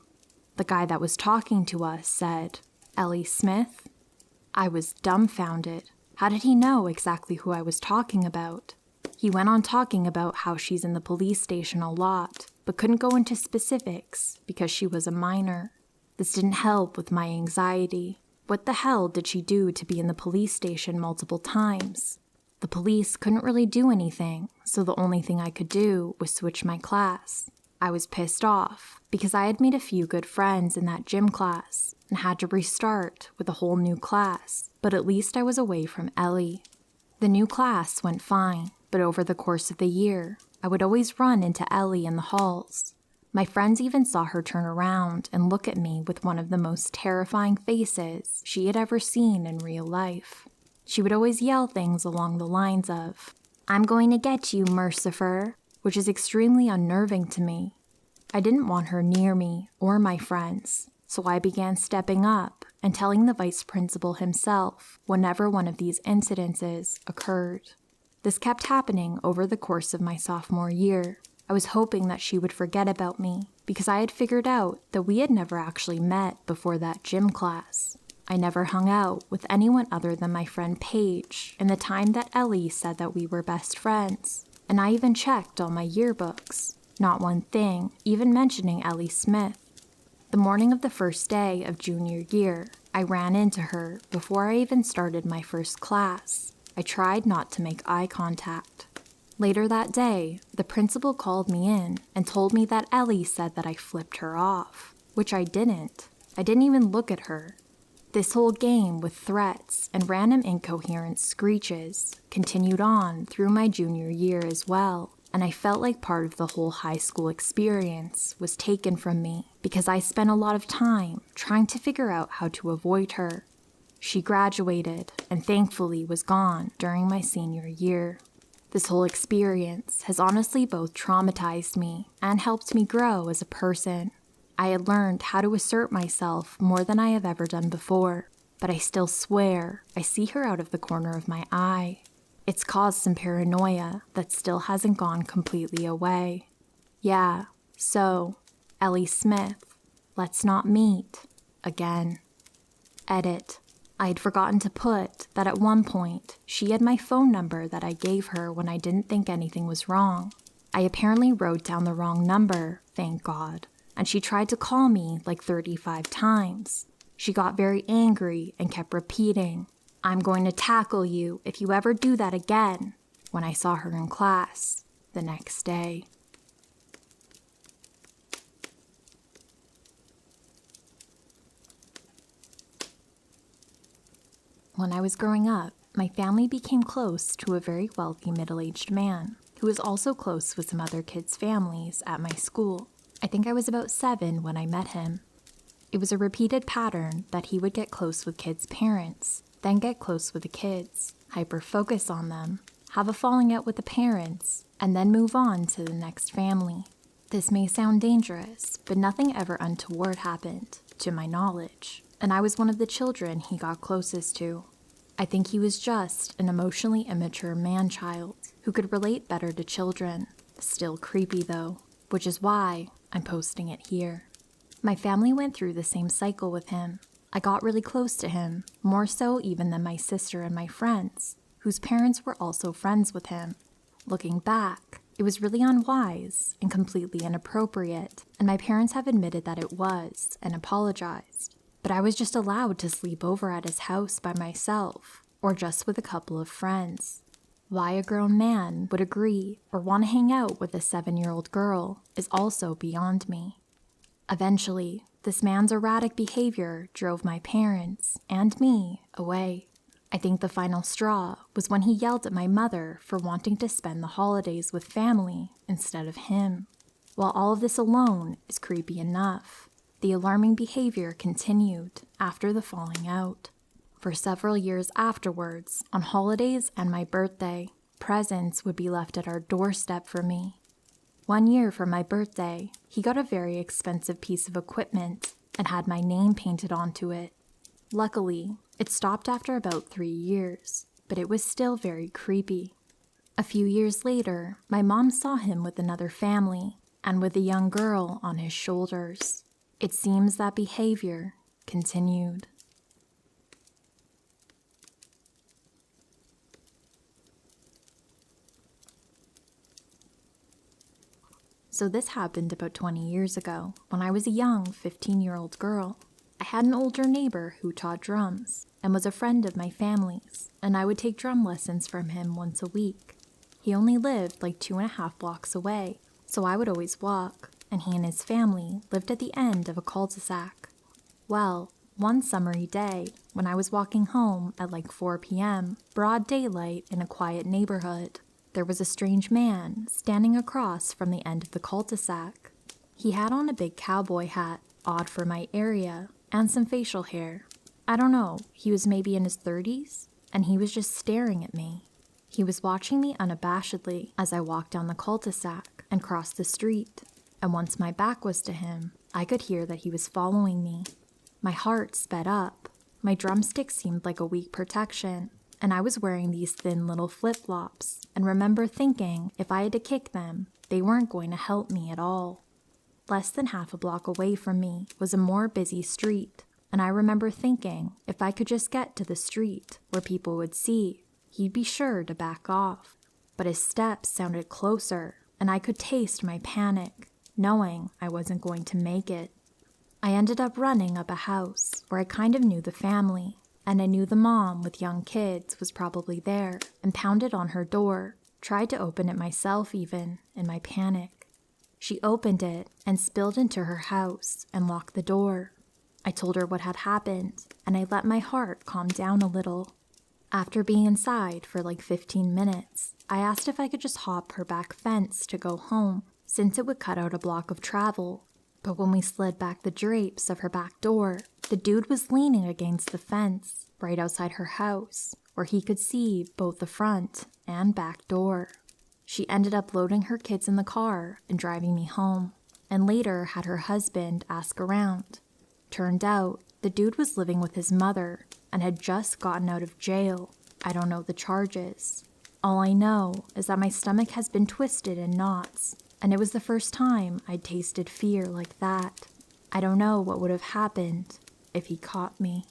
The guy that was talking to us said, "Ellie Smith?" I was dumbfounded. How did he know exactly who I was talking about? He went on talking about how she's in the police station a lot, but couldn't go into specifics because she was a minor. This didn't help with my anxiety. What the hell did she do to be in the police station multiple times? The police couldn't really do anything, so the only thing I could do was switch my class. I was pissed off because I had made a few good friends in that gym class and had to restart with a whole new class, but at least I was away from Ellie. The new class went fine, but over the course of the year, I would always run into Ellie in the halls. My friends even saw her turn around and look at me with one of the most terrifying faces she had ever seen in real life. She would always yell things along the lines of, "I'm going to get you, Mercifer," which is extremely unnerving to me. I didn't want her near me or my friends, so I began stepping up and telling the vice principal himself whenever one of these incidences occurred. This kept happening over the course of my sophomore year. I was hoping that she would forget about me because I had figured out that we had never actually met before that gym class. I never hung out with anyone other than my friend Paige in the time that Ellie said that we were best friends, and I even checked all my yearbooks. Not one thing, even mentioning Ellie Smith. The morning of the first day of junior year, I ran into her before I even started my first class. I tried not to make eye contact. Later that day, the principal called me in and told me that Ellie said that I flipped her off, which I didn't. I didn't even look at her. This whole game with threats and random incoherent screeches continued on through my junior year as well, and I felt like part of the whole high school experience was taken from me because I spent a lot of time trying to figure out how to avoid her. She graduated and thankfully was gone during my senior year. This whole experience has honestly both traumatized me and helped me grow as a person. I had learned how to assert myself more than I have ever done before, but I still swear I see her out of the corner of my eye. It's caused some paranoia that still hasn't gone completely away. Yeah, so, Ellie Smith, let's not meet again. Edit. I had forgotten to put that at one point, she had my phone number that I gave her when I didn't think anything was wrong. I apparently wrote down the wrong number, thank God, and she tried to call me like 35 times. She got very angry and kept repeating, "I'm going to tackle you if you ever do that again," when I saw her in class the next day. When I was growing up, my family became close to a very wealthy middle-aged man who was also close with some other kids' families at my school. I think I was about 7 when I met him. It was a repeated pattern that he would get close with kids' parents, then get close with the kids, hyper-focus on them, have a falling out with the parents, and then move on to the next family. This may sound dangerous, but nothing ever untoward happened, to my knowledge, and I was one of the children he got closest to. I think he was just an emotionally immature man-child who could relate better to children. Still creepy though, which is why I'm posting it here. My family went through the same cycle with him. I got really close to him, more so even than my sister and my friends, whose parents were also friends with him. Looking back, it was really unwise and completely inappropriate, and my parents have admitted that it was and apologized. But I was just allowed to sleep over at his house by myself, or just with a couple of friends. Why a grown man would agree or want to hang out with a 7-year-old girl is also beyond me. Eventually, this man's erratic behavior drove my parents and me away. I think the final straw was when he yelled at my mother for wanting to spend the holidays with family instead of him. While all of this alone is creepy enough, the alarming behavior continued after the falling out. For several years afterwards, on holidays and my birthday, presents would be left at our doorstep for me. One year for my birthday, he got a very expensive piece of equipment and had my name painted onto it. Luckily, it stopped after about 3 years, but it was still very creepy. A few years later, my mom saw him with another family and with a young girl on his shoulders. It seems that behavior continued. So this happened about 20 years ago, when I was a young 15-year-old girl. I had an older neighbor who taught drums and was a friend of my family's, and I would take drum lessons from him once a week. He only lived like 2.5 blocks away, so I would always walk, and he and his family lived at the end of a cul-de-sac. Well, one summery day, when I was walking home at like 4 p.m., broad daylight in a quiet neighborhood, there was a strange man standing across from the end of the cul-de-sac. He had on a big cowboy hat, odd for my area, and some facial hair. I don't know, he was maybe in his 30s, and he was just staring at me. He was watching me unabashedly as I walked down the cul-de-sac and crossed the street, and once my back was to him, I could hear that he was following me. My heart sped up. My drumstick seemed like a weak protection, and I was wearing these thin little flip-flops, and remember thinking if I had to kick them, they weren't going to help me at all. Less than half a block away from me was a more busy street, and I remember thinking if I could just get to the street where people would see, he'd be sure to back off. But his steps sounded closer, and I could taste my panic, knowing I wasn't going to make it. I ended up running up a house where I kind of knew the family, and I knew the mom with young kids was probably there, and pounded on her door, tried to open it myself even, in my panic. She opened it and spilled into her house and locked the door. I told her what had happened, and I let my heart calm down a little. After being inside for like 15 minutes, I asked if I could just hop her back fence to go home, since it would cut out a block of travel. But when we slid back the drapes of her back door, the dude was leaning against the fence, right outside her house, where he could see both the front and back door. She ended up loading her kids in the car and driving me home, and later had her husband ask around. Turned out, the dude was living with his mother and had just gotten out of jail. I don't know the charges. All I know is that my stomach has been twisted in knots, and it was the first time I'd tasted fear like that. I don't know what would have happened if he caught me.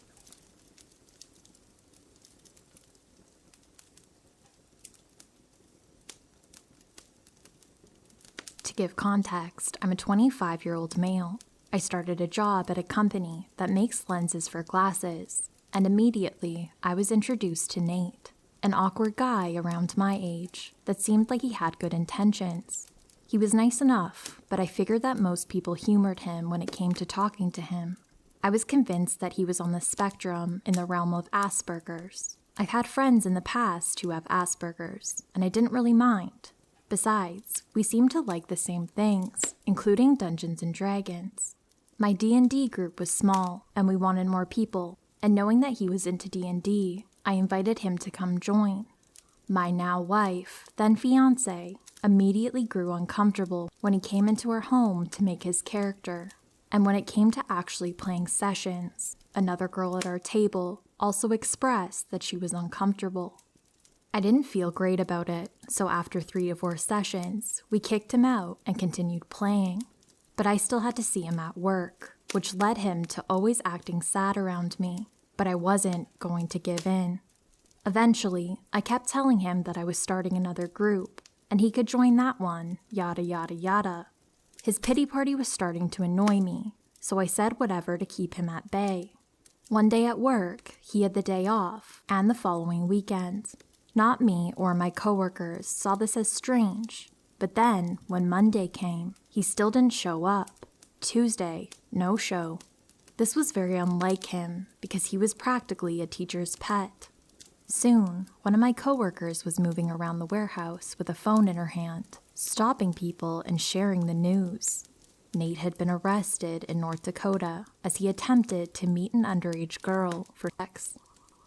To give context, I'm a 25-year-old male. I started a job at a company that makes lenses for glasses, and immediately I was introduced to Nate, an awkward guy around my age that seemed like he had good intentions. He was nice enough, but I figured that most people humored him when it came to talking to him. I was convinced that he was on the spectrum in the realm of Asperger's. I've had friends in the past who have Asperger's, and I didn't really mind. Besides, we seemed to like the same things, including Dungeons & Dragons. My D&D group was small, and we wanted more people, and knowing that he was into D&D, I invited him to come join. My now wife, then fiancé, immediately grew uncomfortable when he came into our home to make his character. And when it came to actually playing sessions, another girl at our table also expressed that she was uncomfortable. I didn't feel great about it, so after 3 to 4 sessions, we kicked him out and continued playing. But I still had to see him at work, which led him to always acting sad around me, but I wasn't going to give in. Eventually, I kept telling him that I was starting another group, and he could join that one, yada yada yada. His pity party was starting to annoy me, so I said whatever to keep him at bay. One day at work, he had the day off, and the following weekend. Not me or my coworkers saw this as strange, but then, when Monday came, he still didn't show up. Tuesday, no show. This was very unlike him, because he was practically a teacher's pet. Soon, one of my coworkers was moving around the warehouse with a phone in her hand, stopping people and sharing the news. Nate had been arrested in North Dakota as he attempted to meet an underage girl for sex.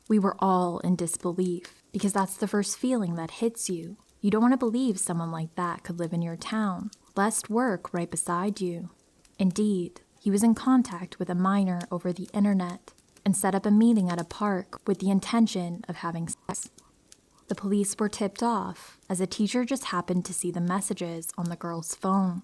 We were all in disbelief because that's the first feeling that hits you. You don't want to believe someone like that could live in your town, lest work right beside you. Indeed, he was in contact with a minor over the internet and set up a meeting at a park with the intention of having sex. The police were tipped off as a teacher just happened to see the messages on the girl's phone.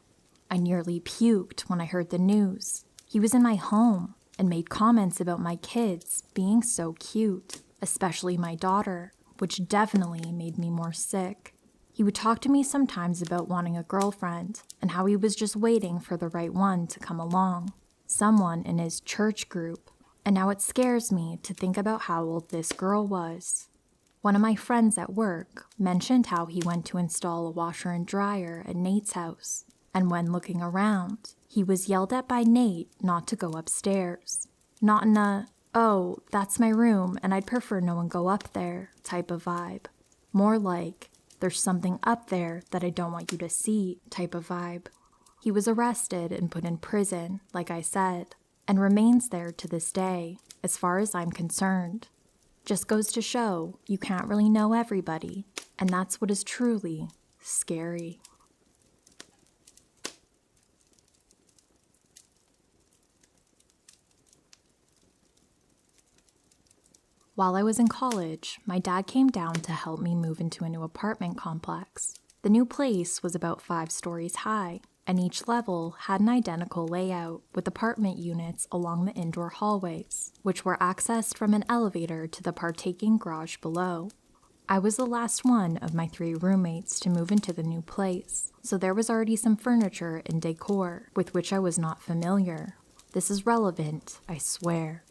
I nearly puked when I heard the news. He was in my home and made comments about my kids being so cute, especially my daughter, which definitely made me more sick. He would talk to me sometimes about wanting a girlfriend and how he was just waiting for the right one to come along, someone in his church group. And now it scares me to think about how old this girl was. One of my friends at work mentioned how he went to install a washer and dryer at Nate's house, and when looking around, he was yelled at by Nate not to go upstairs. Not in a, "Oh, that's my room and I'd prefer no one go up there" type of vibe. More like, "There's something up there that I don't want you to see" type of vibe. He was arrested and put in prison, like I said, and remains there to this day, as far as I'm concerned. Just goes to show you can't really know everybody, and that's what is truly scary. While I was in college, my dad came down to help me move into a new apartment complex. The new place was about 5 stories high, and each level had an identical layout with apartment units along the indoor hallways, which were accessed from an elevator to the partaking garage below. I was the last one of my 3 roommates to move into the new place, so there was already some furniture and decor with which I was not familiar. This is relevant, I swear.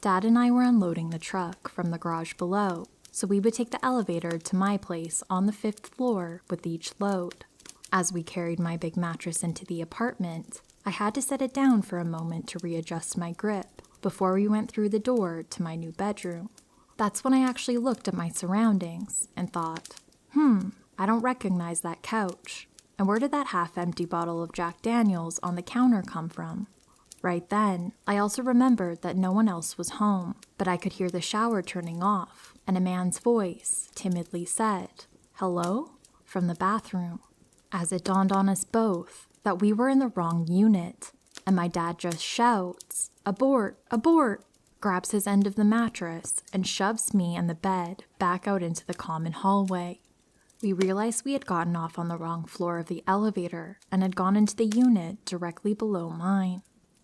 Dad and I were unloading the truck from the garage below, so we would take the elevator to my place on the 5th floor with each load. As we carried my big mattress into the apartment, I had to set it down for a moment to readjust my grip before we went through the door to my new bedroom. That's when I actually looked at my surroundings and thought, I don't recognize that couch. And where did that half-empty bottle of Jack Daniels on the counter come from? Right then, I also remembered that no one else was home, but I could hear the shower turning off, and a man's voice timidly said, "Hello?" from the bathroom. As it dawned on us both that we were in the wrong unit, and my dad just shouts, "Abort! Abort!" grabs his end of the mattress, and shoves me and the bed back out into the common hallway. We realized we had gotten off on the wrong floor of the elevator and had gone into the unit directly below mine.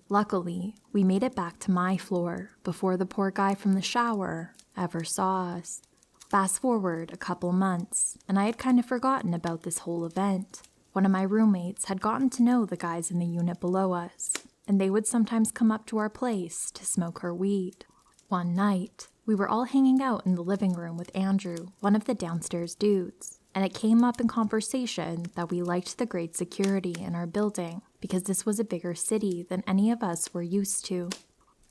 Luckily, we made it back to my floor before the poor guy from the shower ever saw us. Fast forward a couple months, and I had kind of forgotten about this whole event. One of my roommates had gotten to know the guys in the unit below us, and they would sometimes come up to our place to smoke her weed. One night, we were all hanging out in the living room with Andrew, one of the downstairs dudes, and it came up in conversation that we liked the great security in our building because this was a bigger city than any of us were used to.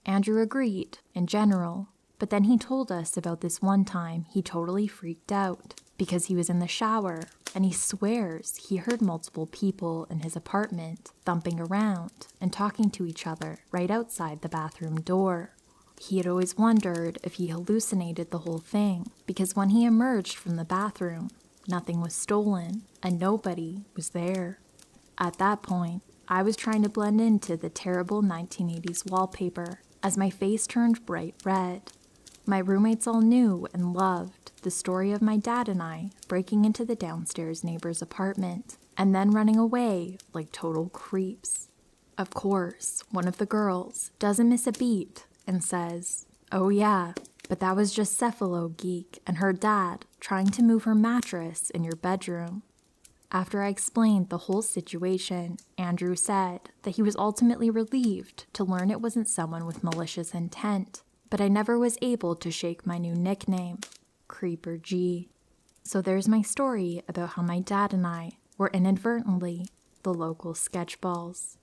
Andrew agreed, in general, but then he told us about this one time he totally freaked out because he was in the shower and he swears he heard multiple people in his apartment thumping around and talking to each other right outside the bathroom door. He had always wondered if he hallucinated the whole thing because when he emerged from the bathroom, nothing was stolen and nobody was there. At that point, I was trying to blend into the terrible 1980s wallpaper as my face turned bright red. My roommates all knew and loved the story of my dad and I breaking into the downstairs neighbor's apartment and then running away like total creeps. Of course, one of the girls doesn't miss a beat and says, "Oh yeah, but that was just Cephalo Geek and her dad trying to move her mattress in your bedroom." After I explained the whole situation, Andrew said that he was ultimately relieved to learn it wasn't someone with malicious intent, but I never was able to shake my new nickname, Creeper G. So there's my story about how my dad and I were inadvertently the local sketchballs.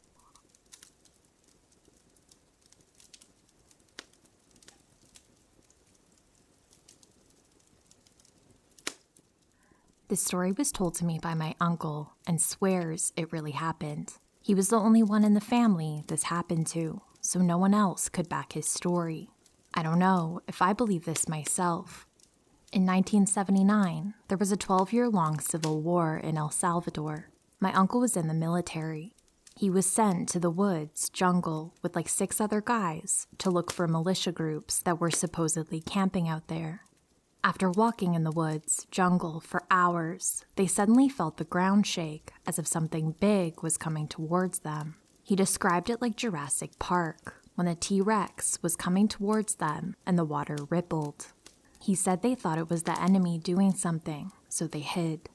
This story was told to me by my uncle and swears it really happened. He was the only one in the family this happened to, so no one else could back his story. I don't know if I believe this myself. In 1979, there was a 12-year-long civil war in El Salvador. My uncle was in the military. He was sent to the woods, jungle, with like 6 other guys to look for militia groups that were supposedly camping out there. After walking in the woods, jungle, for hours, they suddenly felt the ground shake as if something big was coming towards them. He described it like Jurassic Park, when a T-Rex was coming towards them and the water rippled. He said they thought it was the enemy doing something, so they hid.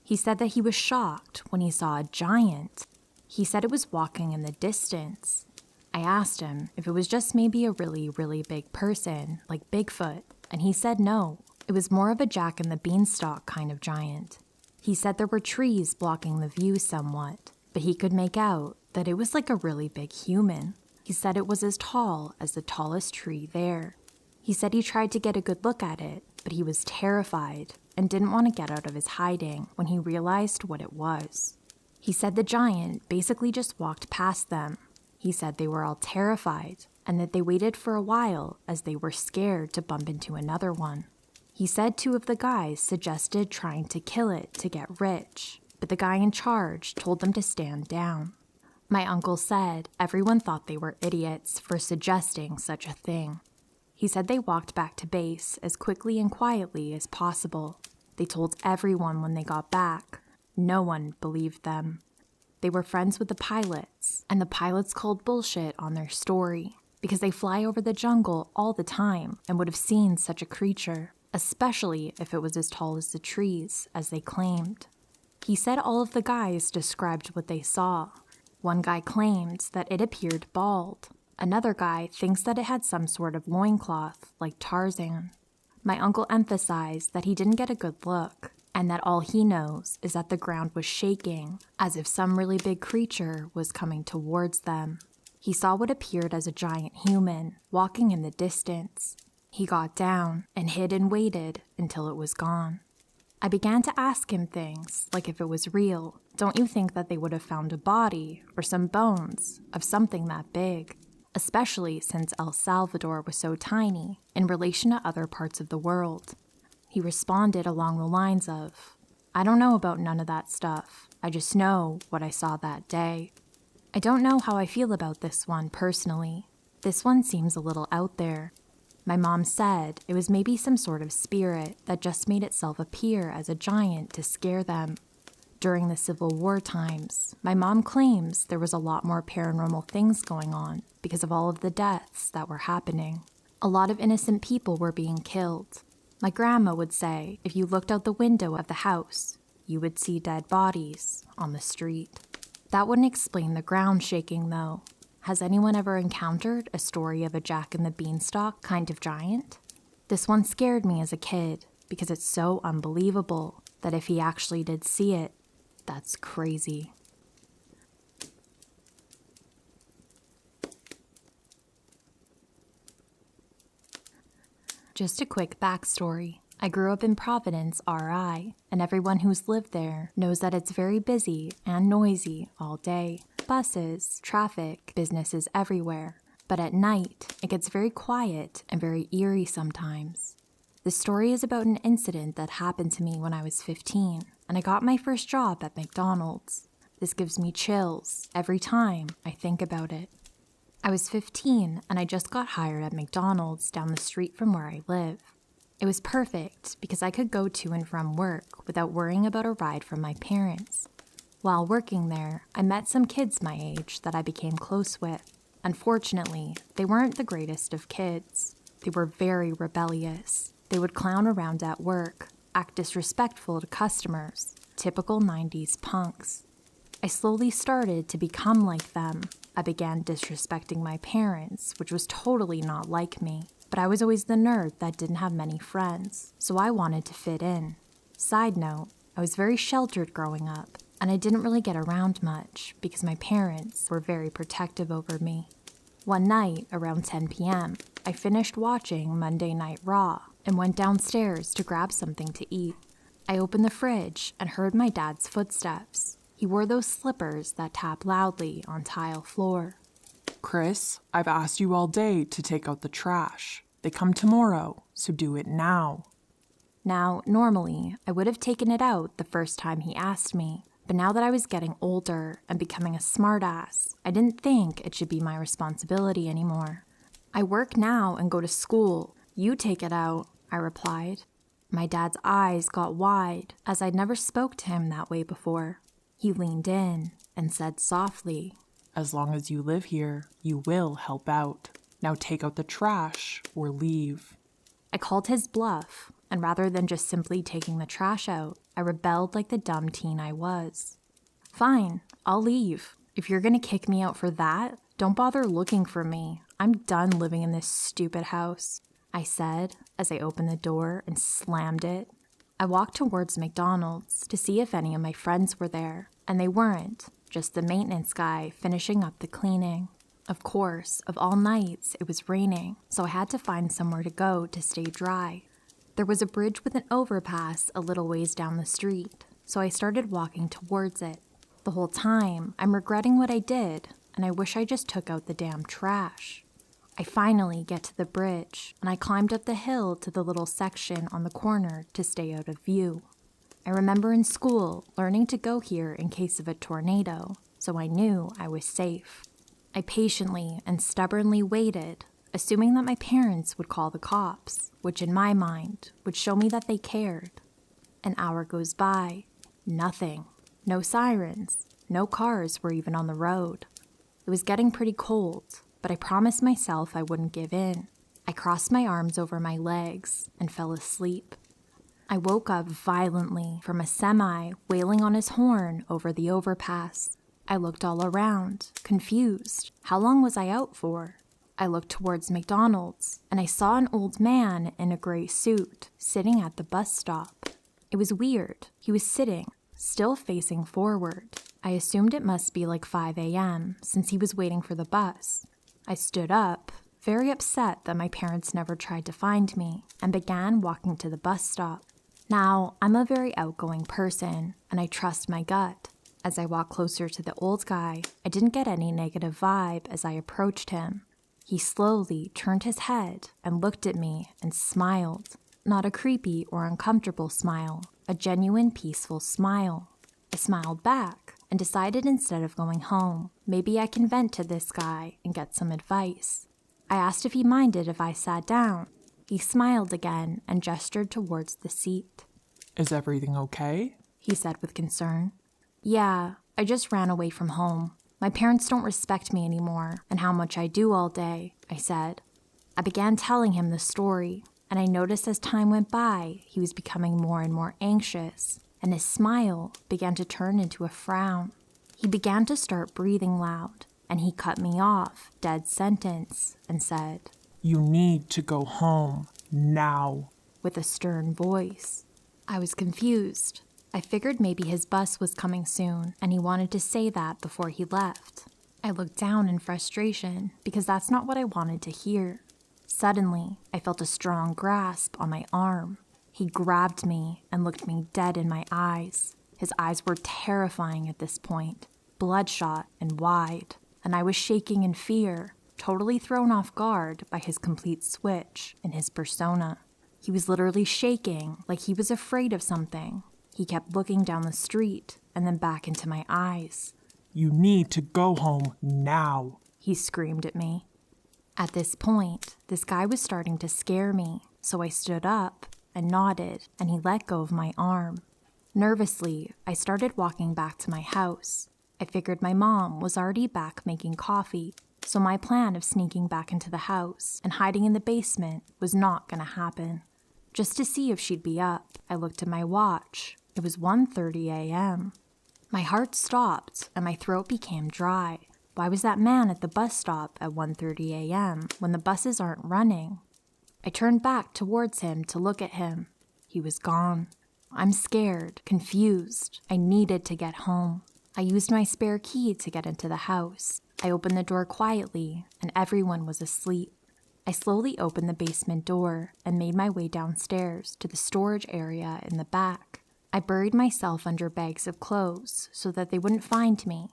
He said that he was shocked when he saw a giant. He said it was walking in the distance. I asked him if it was just maybe a really, really big person, like Bigfoot, and he said no. It was more of a Jack and the Beanstalk kind of giant. He said there were trees blocking the view somewhat, but he could make out that it was like a really big human. He said it was as tall as the tallest tree there. He said he tried to get a good look at it, but he was terrified and didn't want to get out of his hiding when he realized what it was. He said the giant basically just walked past them. He said they were all terrified and that they waited for a while as they were scared to bump into another one. He said 2 of the guys suggested trying to kill it to get rich, but the guy in charge told them to stand down. My uncle said everyone thought they were idiots for suggesting such a thing. He said they walked back to base as quickly and quietly as possible. They told everyone when they got back. No one believed them. They were friends with the pilots, and the pilots called bullshit on their story because they fly over the jungle all the time and would have seen such a creature, especially if it was as tall as the trees, as they claimed. He said all of the guys described what they saw. One guy claimed that it appeared bald. Another guy thinks that it had some sort of loincloth, like Tarzan. My uncle emphasized that he didn't get a good look, and that all he knows is that the ground was shaking, as if some really big creature was coming towards them. He saw what appeared as a giant human, walking in the distance. He got down and hid and waited until it was gone. I began to ask him things, like if it was real. Don't you think that they would have found a body or some bones of something that big? Especially since El Salvador was so tiny in relation to other parts of the world. He responded along the lines of, "I don't know about none of that stuff. I just know what I saw that day." I don't know how I feel about this one personally. This one seems a little out there. My mom said it was maybe some sort of spirit that just made itself appear as a giant to scare them. During the Civil War times, my mom claims there was a lot more paranormal things going on because of all of the deaths that were happening. A lot of innocent people were being killed. My grandma would say if you looked out the window of the house, you would see dead bodies on the street. That wouldn't explain the ground shaking, though. Has anyone ever encountered a story of a Jack and the Beanstalk kind of giant? This one scared me as a kid because it's so unbelievable that if he actually did see it, that's crazy. Just a quick backstory. I grew up in Providence, RI, and everyone who's lived there knows that it's very busy and noisy all day. Buses, traffic, businesses everywhere. But at night, it gets very quiet and very eerie sometimes. The story is about an incident that happened to me when I was 15, and I got my first job at McDonald's. This gives me chills every time I think about it. I was 15 and I just got hired at McDonald's down the street from where I live. It was perfect because I could go to and from work without worrying about a ride from my parents. While working there, I met some kids my age that I became close with. Unfortunately, they weren't the greatest of kids. They were very rebellious. They would clown around at work, act disrespectful to customers, typical 90s punks. I slowly started to become like them. I began disrespecting my parents, which was totally not like me. But I was always the nerd that didn't have many friends, so I wanted to fit in. Side note, I was very sheltered growing up, and I didn't really get around much because my parents were very protective over me. One night, around 10 p.m., I finished watching Monday Night Raw and went downstairs to grab something to eat. I opened the fridge and heard my dad's footsteps. He wore those slippers that tap loudly on tile floor. Chris, I've asked you all day to take out the trash. They come tomorrow, so do it now. Now, normally, I would have taken it out the first time he asked me, but now that I was getting older and becoming a smartass, I didn't think it should be my responsibility anymore. I work now and go to school. You take it out, I replied. My dad's eyes got wide, as I'd never spoke to him that way before. He leaned in and said softly, As long as you live here, you will help out. Now take out the trash or leave. I called his bluff, and rather than just simply taking the trash out, I rebelled like the dumb teen I was. Fine, I'll leave. If you're gonna kick me out for that, don't bother looking for me. I'm done living in this stupid house, I said as I opened the door and slammed it. I walked towards McDonald's to see if any of my friends were there, and they weren't, just the maintenance guy finishing up the cleaning. Of course, of all nights, it was raining, so I had to find somewhere to go to stay dry. There was a bridge with an overpass a little ways down the street, so I started walking towards it. The whole time, I'm regretting what I did, and I wish I just took out the damn trash. I finally get to the bridge, and I climbed up the hill to the little section on the corner to stay out of view. I remember in school learning to go here in case of a tornado, so I knew I was safe. I patiently and stubbornly waited, assuming that my parents would call the cops, which in my mind would show me that they cared. An hour goes by. Nothing. No sirens. No cars were even on the road. It was getting pretty cold, but I promised myself I wouldn't give in. I crossed my arms over my legs and fell asleep. I woke up violently from a semi wailing on his horn over the overpass. I looked all around, confused. How long was I out for? I looked towards McDonald's, and I saw an old man in a gray suit sitting at the bus stop. It was weird. He was sitting, still facing forward. I assumed it must be like 5 a.m. since he was waiting for the bus. I stood up, very upset that my parents never tried to find me, and began walking to the bus stop. Now, I'm a very outgoing person, and I trust my gut. As I walked closer to the old guy, I didn't get any negative vibe as I approached him. He slowly turned his head and looked at me and smiled. Not a creepy or uncomfortable smile, a genuine peaceful smile. I smiled back and decided instead of going home, maybe I can vent to this guy and get some advice. I asked if he minded if I sat down. He smiled again and gestured towards the seat. Is everything okay? He said with concern. Yeah, I just ran away from home. My parents don't respect me anymore and how much I do all day, I said. I began telling him the story, and I noticed as time went by, he was becoming more and more anxious, and his smile began to turn into a frown. He began to start breathing loud, and he cut me off, dead sentence, and said, You need to go home now. With a stern voice. I was confused. I figured maybe his bus was coming soon, and he wanted to say that before he left. I looked down in frustration, because that's not what I wanted to hear. Suddenly, I felt a strong grasp on my arm. He grabbed me and looked me dead in my eyes. His eyes were terrifying at this point, bloodshot and wide, and I was shaking in fear, totally thrown off guard by his complete switch in his persona. He was literally shaking like he was afraid of something. He kept looking down the street and then back into my eyes. You need to go home now, He screamed at me. At this point, this guy was starting to scare me, so I stood up and nodded, and he let go of my arm. Nervously, I started walking back to my house. I figured my mom was already back making coffee, so my plan of sneaking back into the house and hiding in the basement was not going to happen. Just to see if she'd be up, I looked at my watch. It was 1:30 a.m. My heart stopped and my throat became dry. Why was that man at the bus stop at 1:30 a.m. when the buses aren't running? I turned back towards him to look at him. He was gone. I'm scared, confused. I needed to get home. I used my spare key to get into the house. I opened the door quietly, and everyone was asleep. I slowly opened the basement door and made my way downstairs to the storage area in the back. I buried myself under bags of clothes so that they wouldn't find me.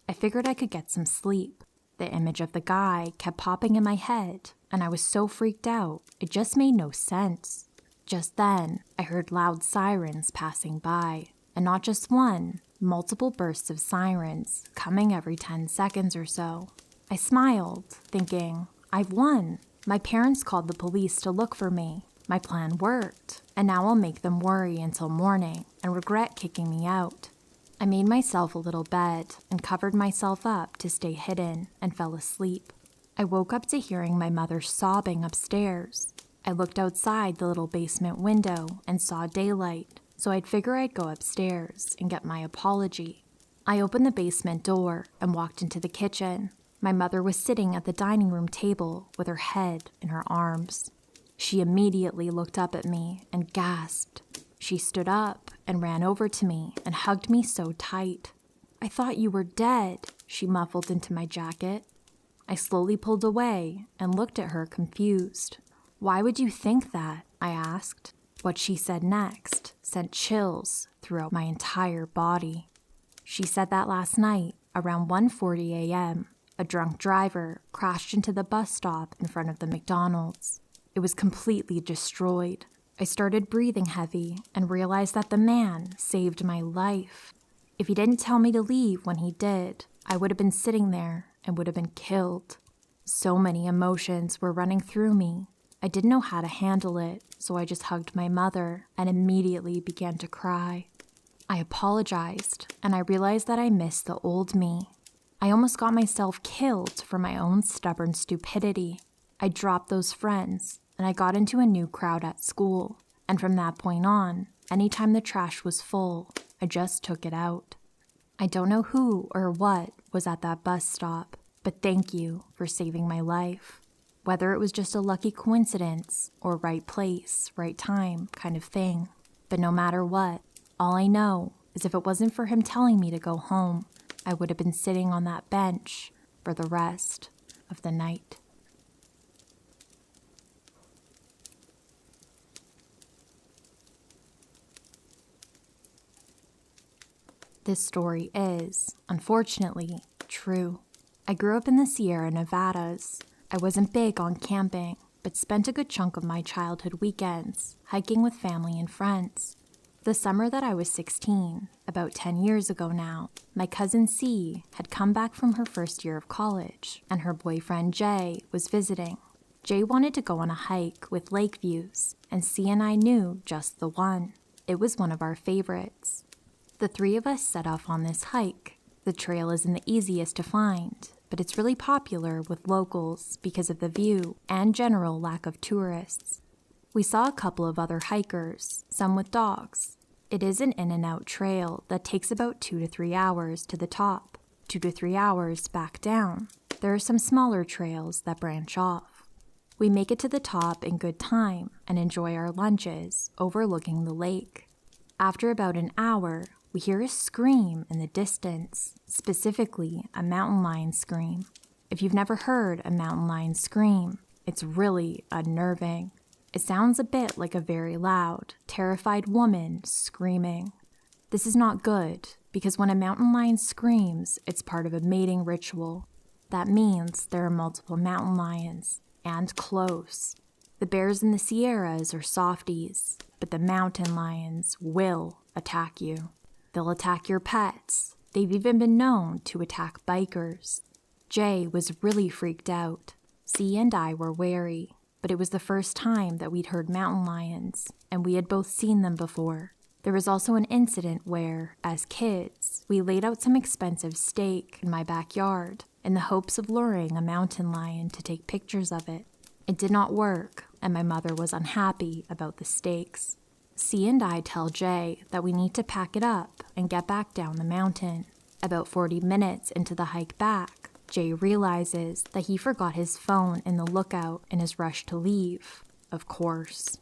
I figured I could get some sleep. The image of the guy kept popping in my head, and I was so freaked out, it just made no sense. Just then, I heard loud sirens passing by, and not just one, multiple bursts of sirens coming every 10 seconds or so. I smiled, thinking, I've won. My parents called the police to look for me. My plan worked, and now I'll make them worry until morning and regret kicking me out. I made myself a little bed and covered myself up to stay hidden and fell asleep. I woke up to hearing my mother sobbing upstairs. I looked outside the little basement window and saw daylight, so I'd figure I'd go upstairs and get my apology. I opened the basement door and walked into the kitchen. My mother was sitting at the dining room table with her head in her arms. She immediately looked up at me and gasped. She stood up and ran over to me and hugged me so tight. I thought you were dead, she muffled into my jacket. I slowly pulled away and looked at her confused. Why would you think that? I asked. What she said next sent chills throughout my entire body. She said that last night, around 1:40 a.m., a drunk driver crashed into the bus stop in front of the McDonald's. It was completely destroyed. I started breathing heavy and realized that the man saved my life. If he didn't tell me to leave when he did, I would have been sitting there and would have been killed. So many emotions were running through me. I didn't know how to handle it, so I just hugged my mother and immediately began to cry. I apologized, and I realized that I missed the old me. I almost got myself killed for my own stubborn stupidity. I dropped those friends, and I got into a new crowd at school. And from that point on, anytime the trash was full, I just took it out. I don't know who or what was at that bus stop, but thank you for saving my life. Whether it was just a lucky coincidence or right place, right time kind of thing. But no matter what, all I know is if it wasn't for him telling me to go home, I would have been sitting on that bench for the rest of the night. This story is, unfortunately, true. I grew up in the Sierra Nevadas. I wasn't big on camping, but spent a good chunk of my childhood weekends hiking with family and friends. The summer that I was 16, about 10 years ago now, my cousin C had come back from her first year of college, and her boyfriend Jay was visiting. Jay wanted to go on a hike with lake views, and C and I knew just the one. It was one of our favorites. The three of us set off on this hike. The trail isn't the easiest to find, but it's really popular with locals because of the view and general lack of tourists. We saw a couple of other hikers, some with dogs. It is an in-and-out trail that takes about 2 to 3 hours to the top, 2 to 3 hours back down. There are some smaller trails that branch off. We make it to the top in good time and enjoy our lunches overlooking the lake. After about an hour, we hear a scream in the distance, specifically a mountain lion scream. If you've never heard a mountain lion scream, It's really unnerving. It sounds a bit like a very loud, terrified woman screaming. This is not good, because when a mountain lion screams, it's part of a mating ritual. That means there are multiple mountain lions, and close. The bears in the Sierras are softies, but the mountain lions will attack you. They'll attack your pets. They've even been known to attack bikers. Jay was really freaked out. C and I were wary, but it was the first time that we'd heard mountain lions, and we had both seen them before. There was also an incident where, as kids, we laid out some expensive steak in my backyard in the hopes of luring a mountain lion to take pictures of it. It did not work, and my mother was unhappy about the steaks. C and I tell Jay that we need to pack it up and get back down the mountain. About 40 minutes into the hike back, Jay realizes that he forgot his phone in the lookout in his rush to leave, of course.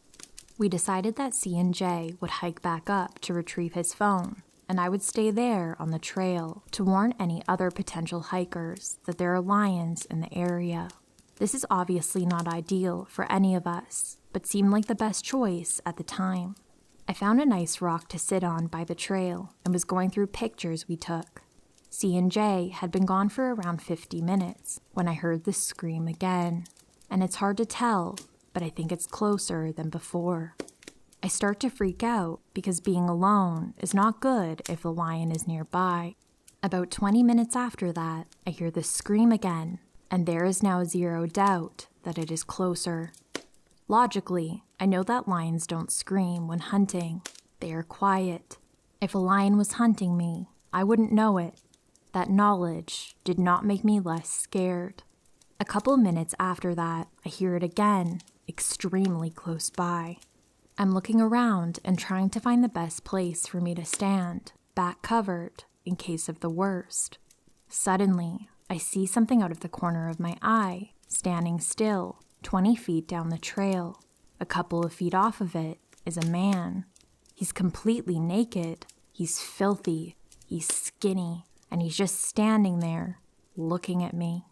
We decided that C and Jay would hike back up to retrieve his phone, and I would stay there on the trail to warn any other potential hikers that there are lions in the area. This is obviously not ideal for any of us, but seemed like the best choice at the time. I found a nice rock to sit on by the trail and was going through pictures we took. C and J had been gone for around 50 minutes when I heard the scream again, and it's hard to tell, but I think it's closer than before. I start to freak out because being alone is not good if the lion is nearby. About 20 minutes after that, I hear the scream again, and there is now zero doubt that it is closer. Logically, I know that lions don't scream when hunting. They are quiet. If a lion was hunting me, I wouldn't know it. That knowledge did not make me less scared. A couple minutes after that, I hear it again, extremely close by. I'm looking around and trying to find the best place for me to stand, back covered, in case of the worst. Suddenly, I see something out of the corner of my eye, standing still, 20 feet down the trail. A couple of feet off of it is a man. He's completely naked. He's filthy. He's skinny. And he's just standing there, looking at me.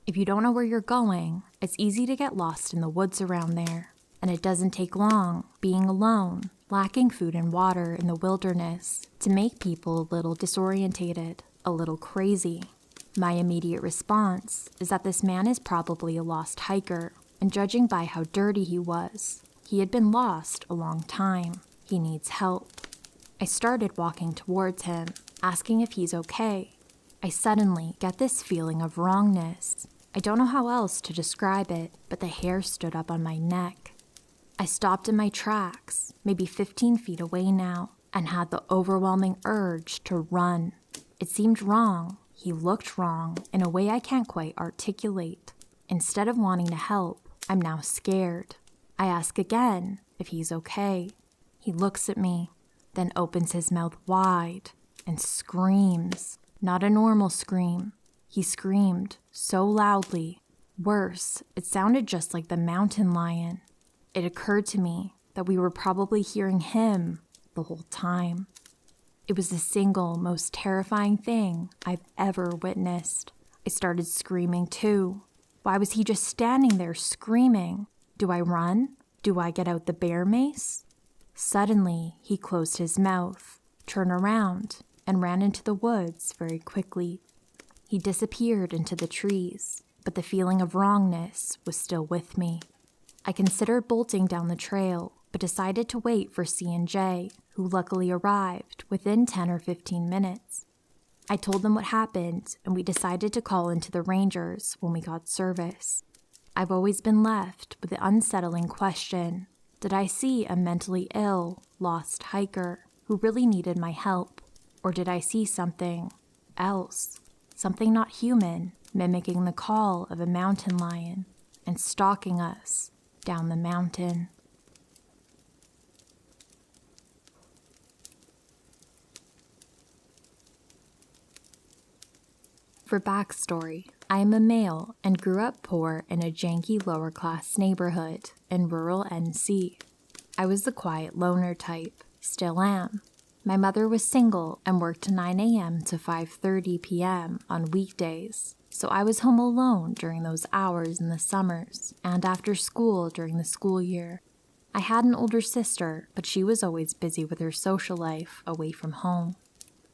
If you don't know where you're going, it's easy to get lost in the woods around there. And it doesn't take long, being alone, lacking food and water in the wilderness, to make people a little disorientated, a little crazy. My immediate response is that this man is probably a lost hiker, and judging by how dirty he was, he had been lost a long time. He needs help. I started walking towards him, asking if he's okay. I suddenly get this feeling of wrongness. I don't know how else to describe it, but the hair stood up on my neck. I stopped in my tracks, maybe 15 feet away now, and had the overwhelming urge to run. It seemed wrong. He looked wrong in a way I can't quite articulate. Instead of wanting to help, I'm now scared. I ask again if he's okay. He looks at me, then opens his mouth wide and screams. Not a normal scream. He screamed so loudly. Worse, it sounded just like the mountain lion. It occurred to me that we were probably hearing him the whole time. It was the single most terrifying thing I've ever witnessed. I started screaming too. Why was he just standing there screaming? Do I run? Do I get out the bear mace? Suddenly, he closed his mouth, turned around, and ran into the woods very quickly. He disappeared into the trees, but the feeling of wrongness was still with me. I considered bolting down the trail, but decided to wait for C and J, who luckily arrived within 10 or 15 minutes. I told them what happened, and we decided to call into the rangers when we got service. I've always been left with the unsettling question, did I see a mentally ill, lost hiker who really needed my help, or did I see something else, something not human, mimicking the call of a mountain lion and stalking us down the mountain? For backstory, I am a male and grew up poor in a janky lower-class neighborhood in rural NC. I was the quiet loner type, still am. My mother was single and worked 9 a.m. to 5:30 p.m. on weekdays. so I was home alone during those hours in the summers and after school during the school year. I had an older sister, but she was always busy with her social life away from home.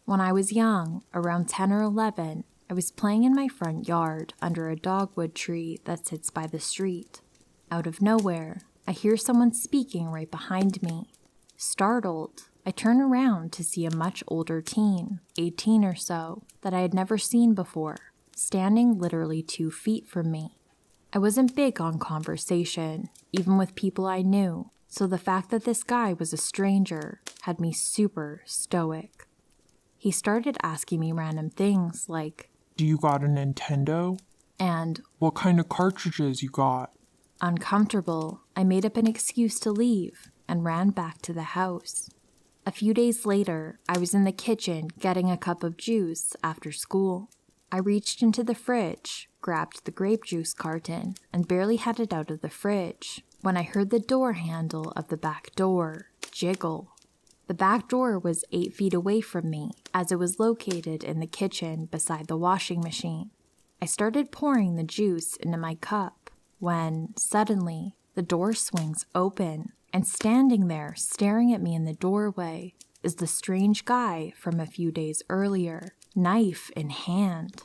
When I was young, around 10 or 11, I was playing in my front yard under a dogwood tree that sits by the street. Out of nowhere, I hear someone speaking right behind me. Startled, I turn around to see a much older teen, 18 or so, that I had never seen before, standing literally 2 feet from me. I wasn't big on conversation, even with people I knew, so the fact that this guy was a stranger had me super stoic. He started asking me random things like, Do you got a Nintendo? And What kind of cartridges you got? uncomfortable, I made up an excuse to leave and ran back to the house. A few days later, I was in the kitchen getting a cup of juice after school. I reached into the fridge, grabbed the grape juice carton, and barely had it out of the fridge when I heard the door handle of the back door jiggle. The back door was 8 feet away from me, as it was located in the kitchen beside the washing machine. I started pouring the juice into my cup when, suddenly, the door swings open, and standing there staring at me in the doorway is the strange guy from a few days earlier, knife in hand.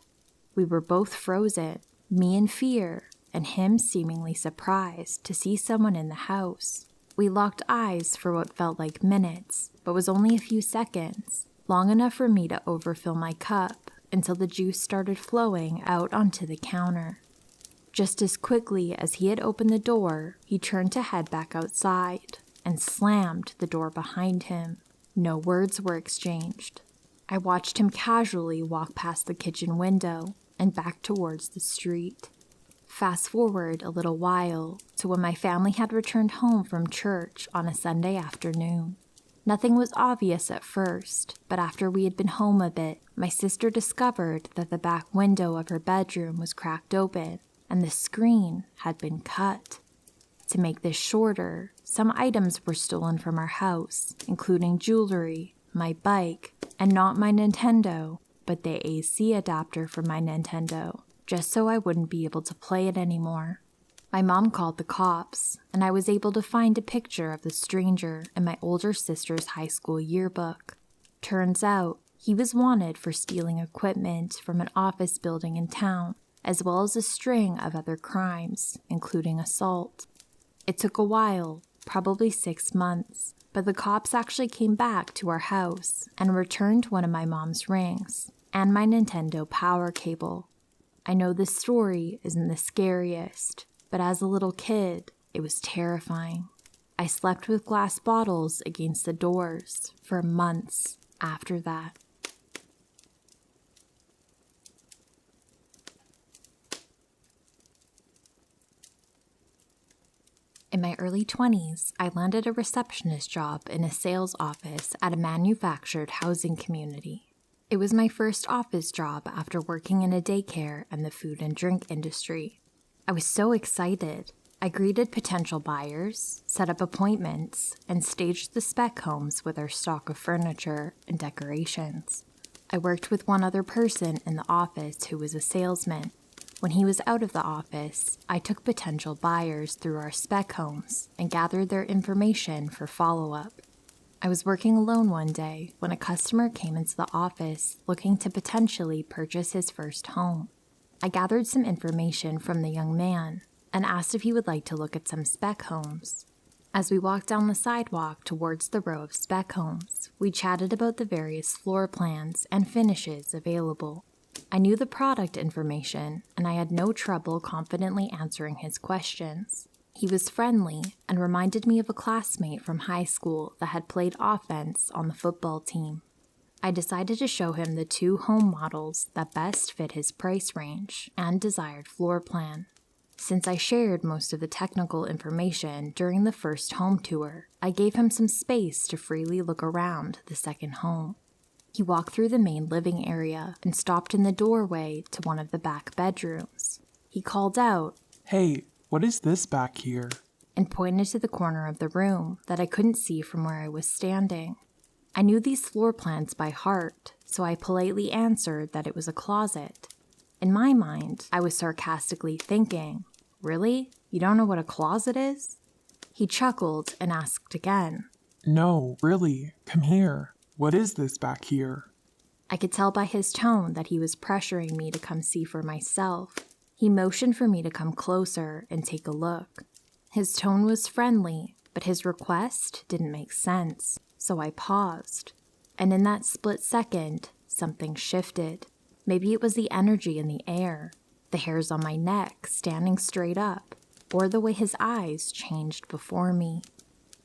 We were both frozen, me in fear, and him seemingly surprised to see someone in the house. We locked eyes for what felt like minutes, but was only a few seconds, long enough for me to overfill my cup until the juice started flowing out onto the counter. Just as quickly as he had opened the door, he turned to head back outside and slammed the door behind him. No words were exchanged. I watched him casually walk past the kitchen window and back towards the street. Fast forward a little while to when my family had returned home from church on a Sunday afternoon. Nothing was obvious at first, but after we had been home a bit, my sister discovered that the back window of her bedroom was cracked open and the screen had been cut. To make this shorter, some items were stolen from our house, including jewelry, my bike, and not my Nintendo, but the AC adapter for my Nintendo, just so I wouldn't be able to play it anymore. My mom called the cops, and I was able to find a picture of the stranger in my older sister's high school yearbook. Turns out, he was wanted for stealing equipment from an office building in town, as well as a string of other crimes, including assault. It took a while, probably 6 months, but the cops actually came back to our house and returned one of my mom's rings and my Nintendo power cable. I know this story isn't the scariest, but as a little kid, it was terrifying. I slept with glass bottles against the doors for months after that. In my early 20s, I landed a receptionist job in a sales office at a manufactured housing community. It was my first office job after working in a daycare and the food and drink industry. I was so excited. I greeted potential buyers, set up appointments, and staged the spec homes with our stock of furniture and decorations. I worked with one other person in the office who was a salesman. When he was out of the office, I took potential buyers through our spec homes and gathered their information for follow-up. I was working alone one day when a customer came into the office looking to potentially purchase his first home. I gathered some information from the young man and asked if he would like to look at some spec homes. As we walked down the sidewalk towards the row of spec homes, we chatted about the various floor plans and finishes available. I knew the product information, and I had no trouble confidently answering his questions. He was friendly and reminded me of a classmate from high school that had played offense on the football team. I decided to show him the 2 home models that best fit his price range and desired floor plan. Since I shared most of the technical information during the first home tour, I gave him some space to freely look around the second home. He walked through the main living area and stopped in the doorway to one of the back bedrooms. He called out, Hey, what is this back here? and pointed to the corner of the room that I couldn't see from where I was standing. I knew these floor plans by heart, so I politely answered that it was a closet. In my mind, I was sarcastically thinking, "Really? You don't know what a closet is?" He chuckled and asked again. No, really, come here. What is this back here? I could tell by his tone that he was pressuring me to come see for myself. He motioned for me to come closer and take a look. His tone was friendly, but his request didn't make sense, so I paused. And in that split second, something shifted. Maybe it was the energy in the air, the hairs on my neck standing straight up, or the way his eyes changed before me.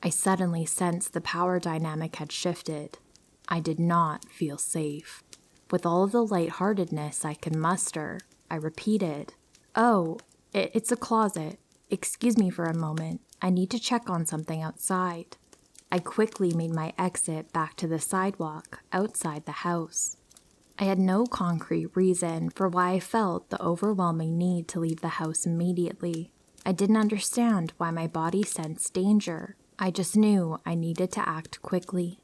I suddenly sensed the power dynamic had shifted. I did not feel safe. With all of the lightheartedness I could muster, I repeated, "Oh, it's a closet. Excuse me for a moment. I need to check on something outside." I quickly made my exit back to the sidewalk outside the house. I had no concrete reason for why I felt the overwhelming need to leave the house immediately. I didn't understand why my body sensed danger. I just knew I needed to act quickly.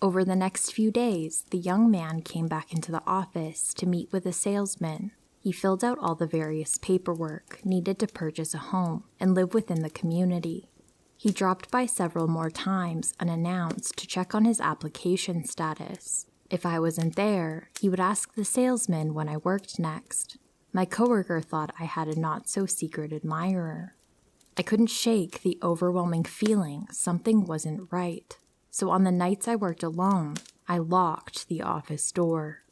Over the next few days, the young man came back into the office to meet with a salesman. He filled out all the various paperwork needed to purchase a home and live within the community. He dropped by several more times unannounced to check on his application status. If I wasn't there, he would ask the salesman when I worked next. My coworker thought I had a not-so-secret admirer. I couldn't shake the overwhelming feeling something wasn't right. So on the nights I worked alone, I locked the office door.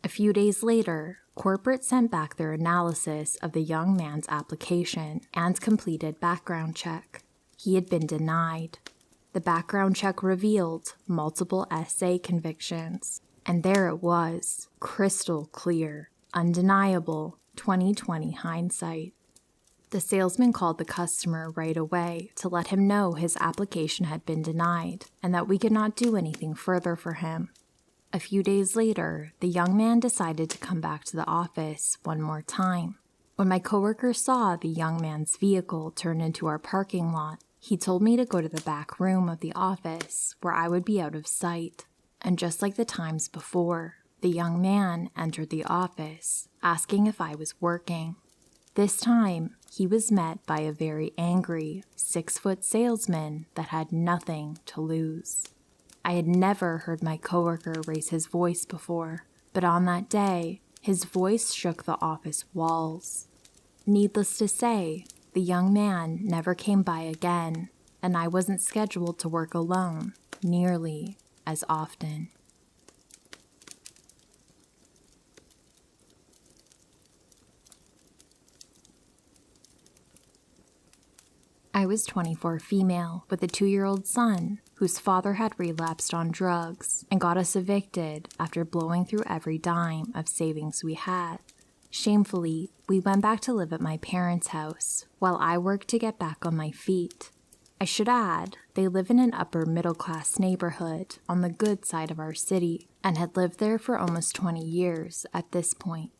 A few days later, corporate sent back their analysis of the young man's application and completed background check. He had been denied. The background check revealed multiple SA convictions, and there it was, crystal clear, undeniable, 20/20 hindsight. The salesman called the customer right away to let him know his application had been denied and that we could not do anything further for him. A few days later, the young man decided to come back to the office one more time. When my coworker saw the young man's vehicle turn into our parking lot, he told me to go to the back room of the office where I would be out of sight. And just like the times before, the young man entered the office, asking if I was working. This time, he was met by a very angry, 6-foot salesman that had nothing to lose. I had never heard my coworker raise his voice before, but on that day, his voice shook the office walls. Needless to say, the young man never came by again, and I wasn't scheduled to work alone nearly as often. I was 24 female with a 2-year-old son whose father had relapsed on drugs and got us evicted after blowing through every dime of savings we had. Shamefully, we went back to live at my parents' house while I worked to get back on my feet. I should add, they live in an upper middle-class neighborhood on the good side of our city and had lived there for almost 20 years at this point.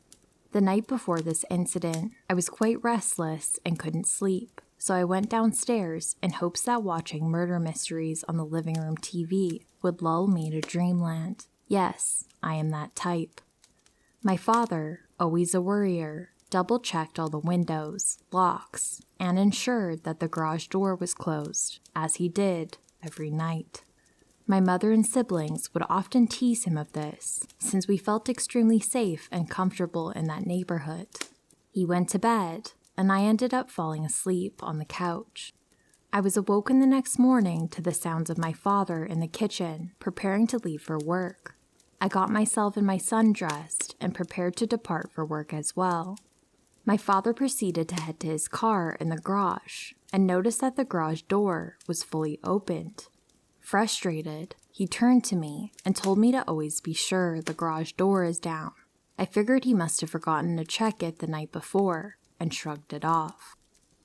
The night before this incident, I was quite restless and couldn't sleep. So I went downstairs in hopes that watching murder mysteries on the living room TV would lull me to dreamland. Yes, I am that type. My father, always a worrier, double-checked all the windows, locks, and ensured that the garage door was closed, as he did every night. My mother and siblings would often tease him of this, since we felt extremely safe and comfortable in that neighborhood. He went to bed, and I ended up falling asleep on the couch. I was awoken the next morning to the sounds of my father in the kitchen, preparing to leave for work. I got myself and my son dressed and prepared to depart for work as well. My father proceeded to head to his car in the garage and noticed that the garage door was fully opened. Frustrated, he turned to me and told me to always be sure the garage door is down. I figured he must have forgotten to check it the night before, and shrugged it off.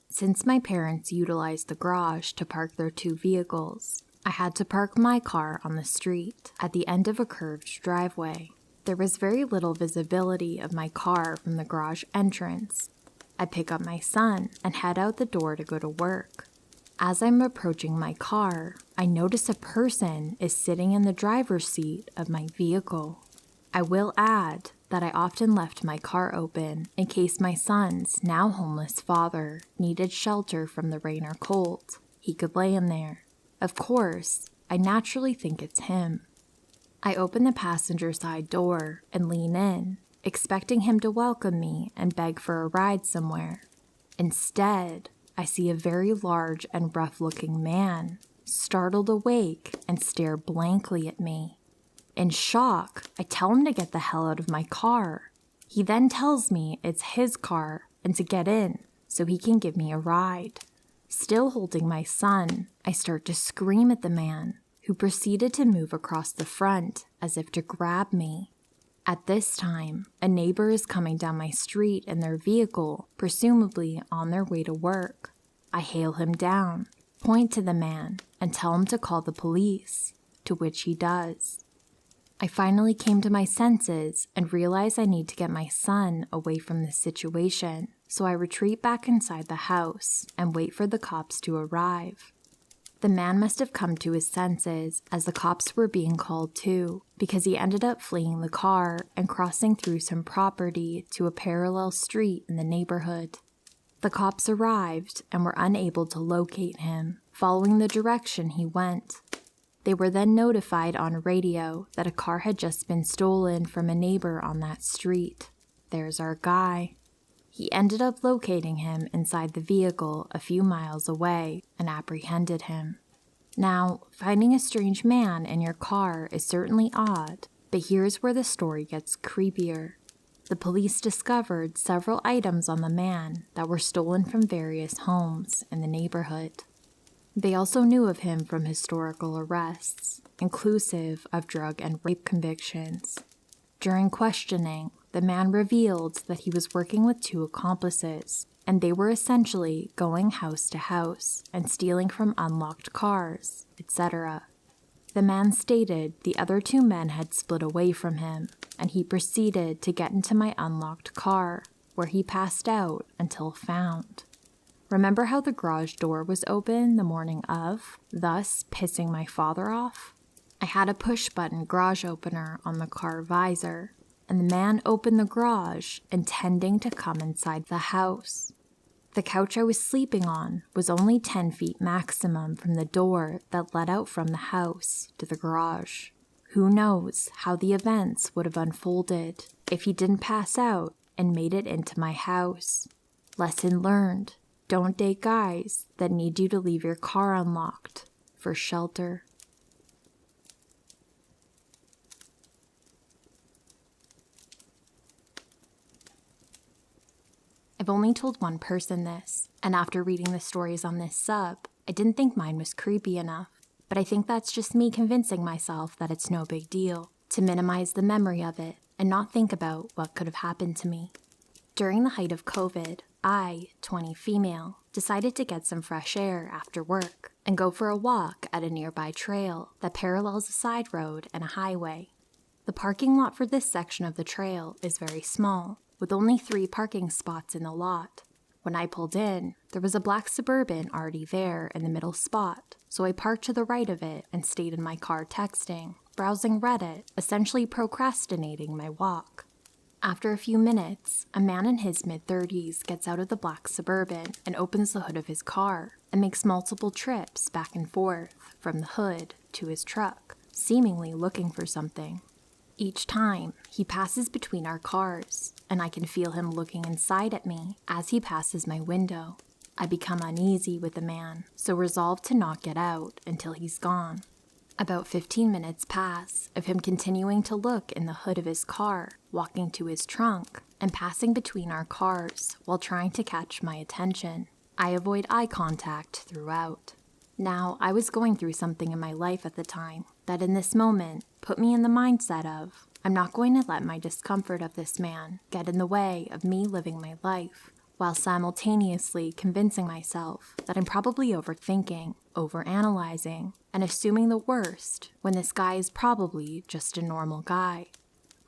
Since my parents utilized the garage to park their 2 vehicles, I had to park my car on the street at the end of a curved driveway. There was very little visibility of my car from the garage entrance. I pick up my son and head out the door to go to work. As I'm approaching my car, I notice a person is sitting in the driver's seat of my vehicle. I will add, that I often left my car open in case my son's now homeless father needed shelter from the rain or cold. He could lay in there. Of course, I naturally think it's him. I open the passenger side door and lean in, expecting him to welcome me and beg for a ride somewhere. Instead, I see a very large and rough-looking man, startled awake and stare blankly at me. In shock, I tell him to get the hell out of my car. He then tells me it's his car and to get in so he can give me a ride. Still holding my son, I start to scream at the man, who proceeded to move across the front as if to grab me. At this time, a neighbor is coming down my street in their vehicle, presumably on their way to work. I hail him down, point to the man, and tell him to call the police, to which he does. I finally came to my senses and realize I need to get my son away from this situation, so I retreat back inside the house and wait for the cops to arrive. The man must have come to his senses as the cops were being called too, because he ended up fleeing the car and crossing through some property to a parallel street in the neighborhood. The cops arrived and were unable to locate him, following the direction he went. They were then notified on radio that a car had just been stolen from a neighbor on that street. There's our guy. He ended up locating him inside the vehicle a few miles away and apprehended him. Now, finding a strange man in your car is certainly odd, but here's where the story gets creepier. The police discovered several items on the man that were stolen from various homes in the neighborhood. They also knew of him from historical arrests, inclusive of drug and rape convictions. During questioning, the man revealed that he was working with 2 accomplices, and they were essentially going house to house and stealing from unlocked cars, etc. The man stated the other 2 men had split away from him, and he proceeded to get into my unlocked car, where he passed out until found. Remember how the garage door was open the morning of, thus pissing my father off? I had a push-button garage opener on the car visor, and the man opened the garage intending to come inside the house. The couch I was sleeping on was only 10 feet maximum from the door that led out from the house to the garage. Who knows how the events would have unfolded if he didn't pass out and made it into my house. Lesson learned: don't date guys that need you to leave your car unlocked for shelter. I've only told one person this, and after reading the stories on this sub, I didn't think mine was creepy enough. But I think that's just me convincing myself that it's no big deal, to minimize the memory of it and not think about what could have happened to me. During the height of COVID, I, 20 female, decided to get some fresh air after work and go for a walk at a nearby trail that parallels a side road and a highway. The parking lot for this section of the trail is very small, with only 3 parking spots in the lot. When I pulled in, there was a black Suburban already there in the middle spot, so I parked to the right of it and stayed in my car texting, browsing Reddit, essentially procrastinating my walk. After a few minutes, a man in his mid-30s gets out of the black Suburban and opens the hood of his car and makes multiple trips back and forth from the hood to his truck, seemingly looking for something. Each time, he passes between our cars, and I can feel him looking inside at me as he passes my window. I become uneasy with the man, so resolve to not get out until he's gone. About 15 minutes pass of him continuing to look in the hood of his car, walking to his trunk, and passing between our cars while trying to catch my attention. I avoid eye contact throughout. Now, I was going through something in my life at the time that in this moment put me in the mindset of, I'm not going to let my discomfort of this man get in the way of me living my life, while simultaneously convincing myself that I'm probably overthinking, overanalyzing, and assuming the worst when this guy is probably just a normal guy.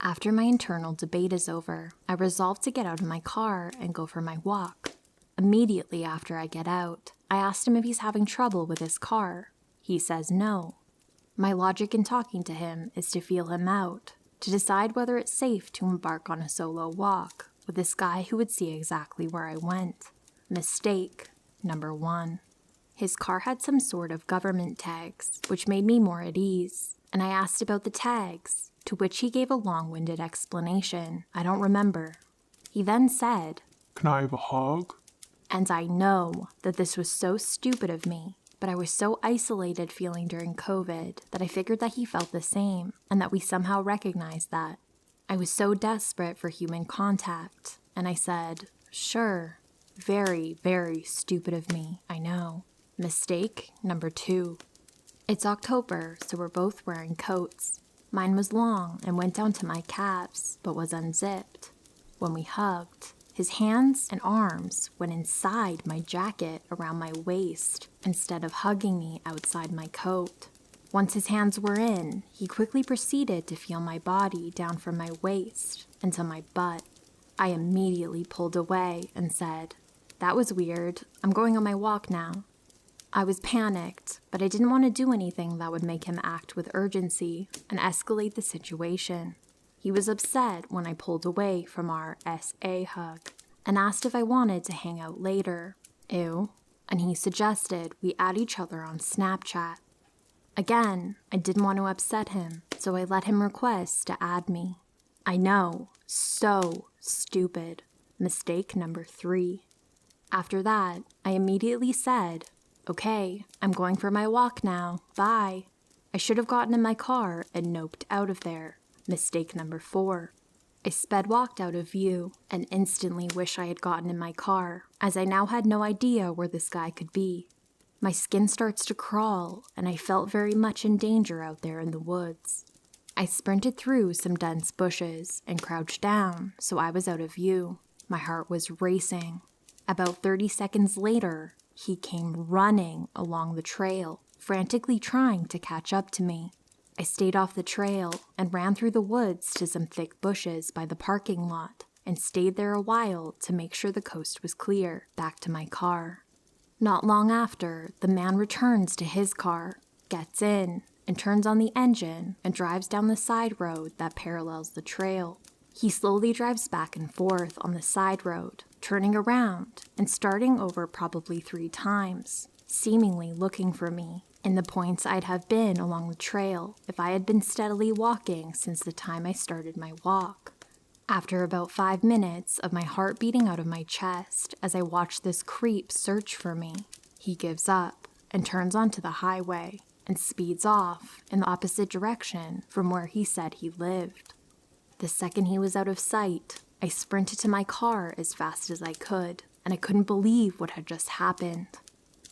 After my internal debate is over, I resolve to get out of my car and go for my walk. Immediately after I get out, I asked him if he's having trouble with his car. He says no. My logic in talking to him is to feel him out, to decide whether it's safe to embark on a solo walk with this guy who would see exactly where I went. Mistake number 1. His car had some sort of government tags, which made me more at ease, and I asked about the tags, to which he gave a long-winded explanation I don't remember. He then said, "Can I have a hug?" and I know that this was so stupid of me, but I was so isolated feeling during COVID that I figured that he felt the same and that we somehow recognized that. I was so desperate for human contact, and I said, sure. Very, very stupid of me, I know. Mistake number 2. It's October, so we're both wearing coats. Mine was long and went down to my calves, but was unzipped. When we hugged, his hands and arms went inside my jacket around my waist instead of hugging me outside my coat. Once his hands were in, he quickly proceeded to feel my body down from my waist into my butt. I immediately pulled away and said, "That was weird. I'm going on my walk now." I was panicked, but I didn't want to do anything that would make him act with urgency and escalate the situation. He was upset when I pulled away from our SA hug and asked if I wanted to hang out later. Ew. And he suggested we add each other on Snapchat. Again, I didn't want to upset him, so I let him request to add me. I know, so stupid. Mistake number 3. After that, I immediately said, "Okay, I'm going for my walk now, bye." I should have gotten in my car and noped out of there. Mistake number 4. I sped walked out of view and instantly wish I had gotten in my car, as I now had no idea where this guy could be. My skin starts to crawl, and I felt very much in danger out there in the woods. I sprinted through some dense bushes and crouched down so I was out of view. My heart was racing. About 30 seconds later, he came running along the trail, frantically trying to catch up to me. I stayed off the trail and ran through the woods to some thick bushes by the parking lot and stayed there a while to make sure the coast was clear, back to my car. Not long after, the man returns to his car, gets in, and turns on the engine and drives down the side road that parallels the trail. He slowly drives back and forth on the side road, turning around and starting over probably 3 times, seemingly looking for me in the points I'd have been along the trail if I had been steadily walking since the time I started my walk. After about 5 minutes of my heart beating out of my chest as I watched this creep search for me, he gives up and turns onto the highway and speeds off in the opposite direction from where he said he lived. The second he was out of sight, I sprinted to my car as fast as I could, and I couldn't believe what had just happened.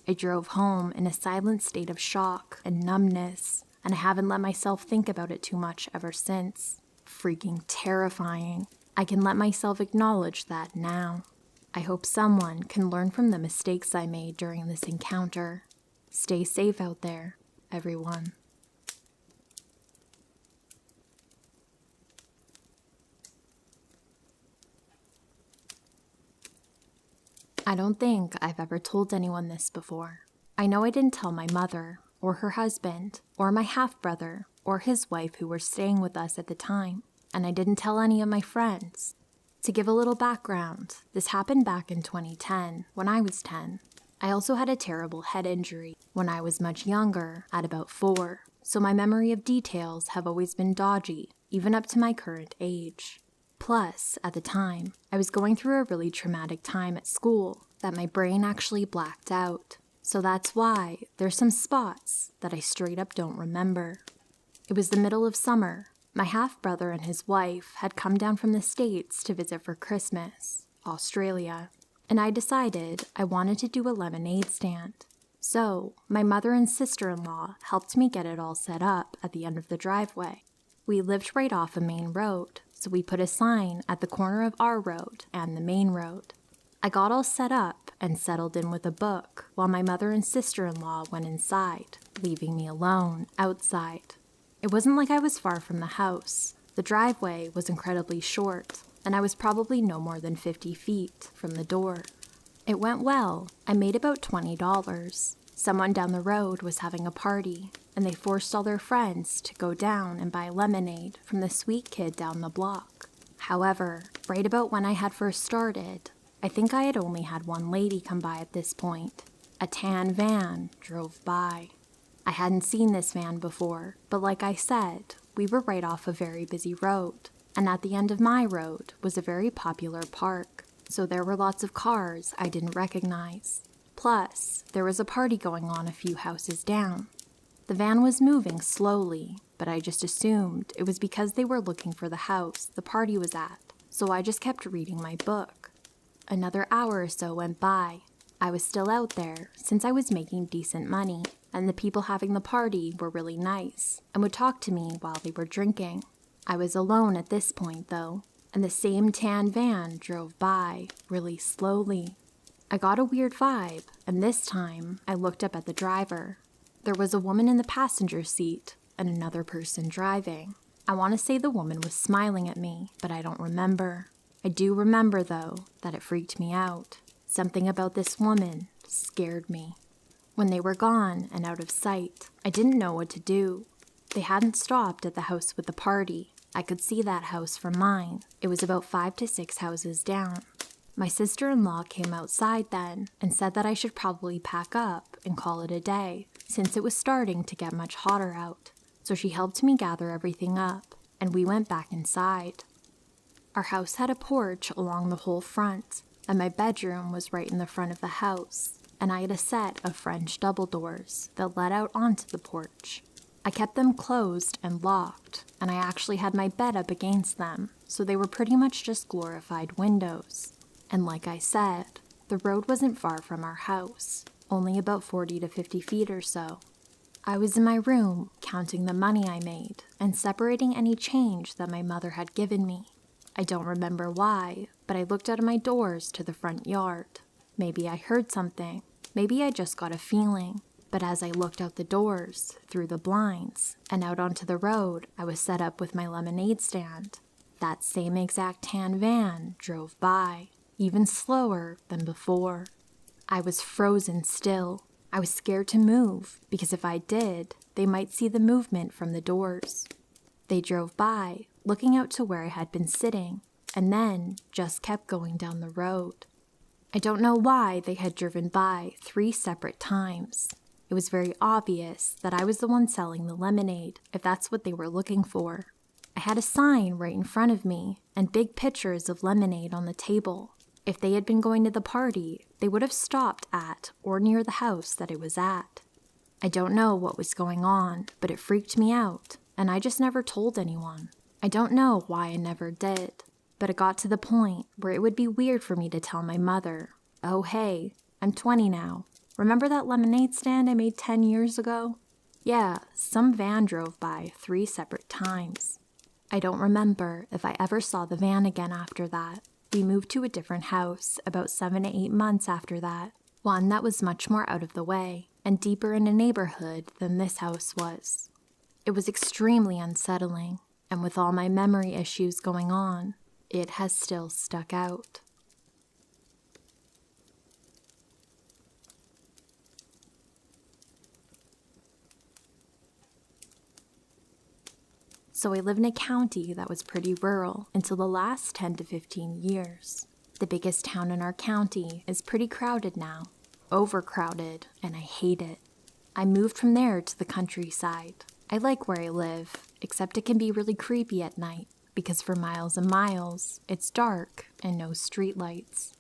I drove home in a silent state of shock and numbness, and I haven't let myself think about it too much ever since. Freaking terrifying. I can let myself acknowledge that now. I hope someone can learn from the mistakes I made during this encounter. Stay safe out there, everyone. I don't think I've ever told anyone this before. I know I didn't tell my mother, or her husband, or my half-brother, or his wife who were staying with us at the time, and I didn't tell any of my friends. To give a little background, this happened back in 2010, when I was 10. I also had a terrible head injury when I was much younger, at about 4, so my memory of details have always been dodgy, even up to my current age. Plus, at the time, I was going through a really traumatic time at school that my brain actually blacked out. So that's why there's some spots that I straight up don't remember. It was the middle of summer. My half-brother and his wife had come down from the States to visit for Christmas, Australia, and I decided I wanted to do a lemonade stand. So, my mother and sister-in-law helped me get it all set up at the end of the driveway. We lived right off a main road, so we put a sign at the corner of our road and the main road. I got all set up and settled in with a book while my mother and sister-in-law went inside, leaving me alone outside. It wasn't like I was far from the house. The driveway was incredibly short, and I was probably no more than 50 feet from the door. It went well. I made about $20. Someone down the road was having a party, and they forced all their friends to go down and buy lemonade from the sweet kid down the block. However, right about when I had first started, I think I had only had one lady come by at this point. A tan van drove by. I hadn't seen this van before, but like I said, we were right off a very busy road, and at the end of my road was a very popular park, so there were lots of cars I didn't recognize. Plus, there was a party going on a few houses down. The van was moving slowly, but I just assumed it was because they were looking for the house the party was at, so I just kept reading my book. Another hour or so went by. I was still out there since I was making decent money, and the people having the party were really nice and would talk to me while they were drinking. I was alone at this point, though, and the same tan van drove by really slowly. I got a weird vibe, and this time I looked up at the driver. There was a woman in the passenger seat and another person driving. I want to say the woman was smiling at me, but I don't remember. I do remember, though, that it freaked me out. Something about this woman scared me. When they were gone and out of sight, I didn't know what to do. They hadn't stopped at the house with the party. I could see that house from mine. It was about 5 to 6 houses down. My sister-in-law came outside then and said that I should probably pack up and call it a day, since it was starting to get much hotter out. So she helped me gather everything up, and we went back inside. Our house had a porch along the whole front, and my bedroom was right in the front of the house, and I had a set of French double doors that led out onto the porch. I kept them closed and locked, and I actually had my bed up against them, so they were pretty much just glorified windows. And like I said, the road wasn't far from our house, only about 40 to 50 feet or so. I was in my room, counting the money I made and separating any change that my mother had given me. I don't remember why, but I looked out of my doors to the front yard. Maybe I heard something. Maybe I just got a feeling. But as I looked out the doors, through the blinds, and out onto the road, I was set up with my lemonade stand. That same exact tan van drove by, even slower than before. I was frozen still. I was scared to move, because if I did, they might see the movement from the doors. They drove by, looking out to where I had been sitting, and then just kept going down the road. I don't know why they had driven by 3 separate times. It was very obvious that I was the one selling the lemonade, if that's what they were looking for. I had a sign right in front of me, and big pictures of lemonade on the table. If they had been going to the party, they would have stopped at or near the house that it was at. I don't know what was going on, but it freaked me out, and I just never told anyone. I don't know why I never did, but it got to the point where it would be weird for me to tell my mother, "Oh hey, I'm 20 now. Remember that lemonade stand I made 10 years ago?" Yeah, some van drove by 3 separate times. I don't remember if I ever saw the van again after that. We moved to a different house about 7 to 8 months after that, one that was much more out of the way and deeper in a neighborhood than this house was. It was extremely unsettling, and with all my memory issues going on, it has still stuck out. So I lived in a county that was pretty rural until the last 10 to 15 years. The biggest town in our county is pretty crowded now, overcrowded, and I hate it. I moved from there to the countryside. I like where I live, except it can be really creepy at night, because for miles and miles, it's dark and no streetlights.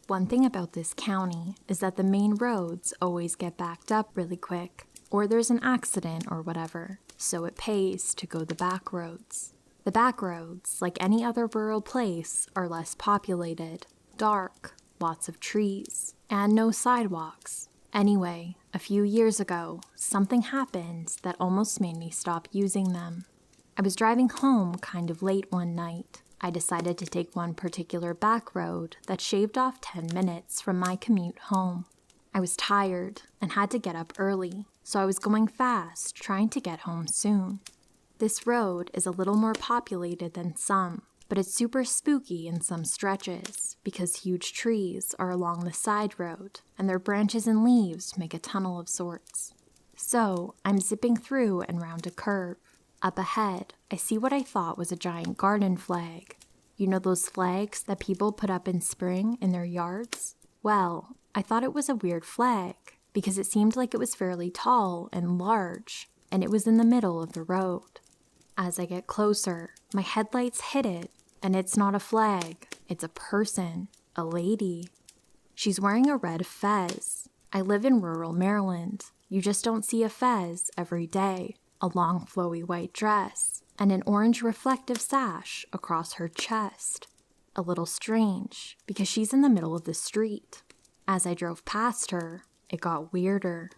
One thing about this county is that the main roads always get backed up really quick, or there's an accident or whatever, so it pays to go the back roads. The back roads, like any other rural place, are less populated, dark, lots of trees, and no sidewalks. Anyway, a few years ago, something happened that almost made me stop using them. I was driving home kind of late one night. I decided to take one particular back road that shaved off 10 minutes from my commute home. I was tired and had to get up early, so I was going fast, trying to get home soon. This road is a little more populated than some, but it's super spooky in some stretches because huge trees are along the side road and their branches and leaves make a tunnel of sorts. So I'm zipping through and round a curve. Up ahead, I see what I thought was a giant garden flag. You know those flags that people put up in spring in their yards? Well, I thought it was a weird flag because it seemed like it was fairly tall and large, and it was in the middle of the road. As I get closer, my headlights hit it, and it's not a flag, it's a person, a lady. She's wearing a red fez. I live in rural Maryland. You just don't see a fez every day. A long flowy white dress, and an orange reflective sash across her chest. A little strange, because she's in the middle of the street. As I drove past her, it got weirder.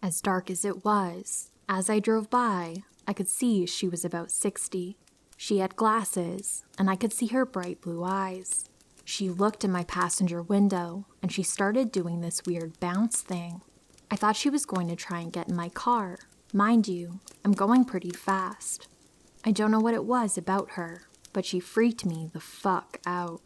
As dark as it was, as I drove by, I could see she was about 60. She had glasses, and I could see her bright blue eyes. She looked in my passenger window, and she started doing this weird bounce thing. I thought she was going to try and get in my car. Mind you, I'm going pretty fast. I don't know what it was about her, but she freaked me the fuck out.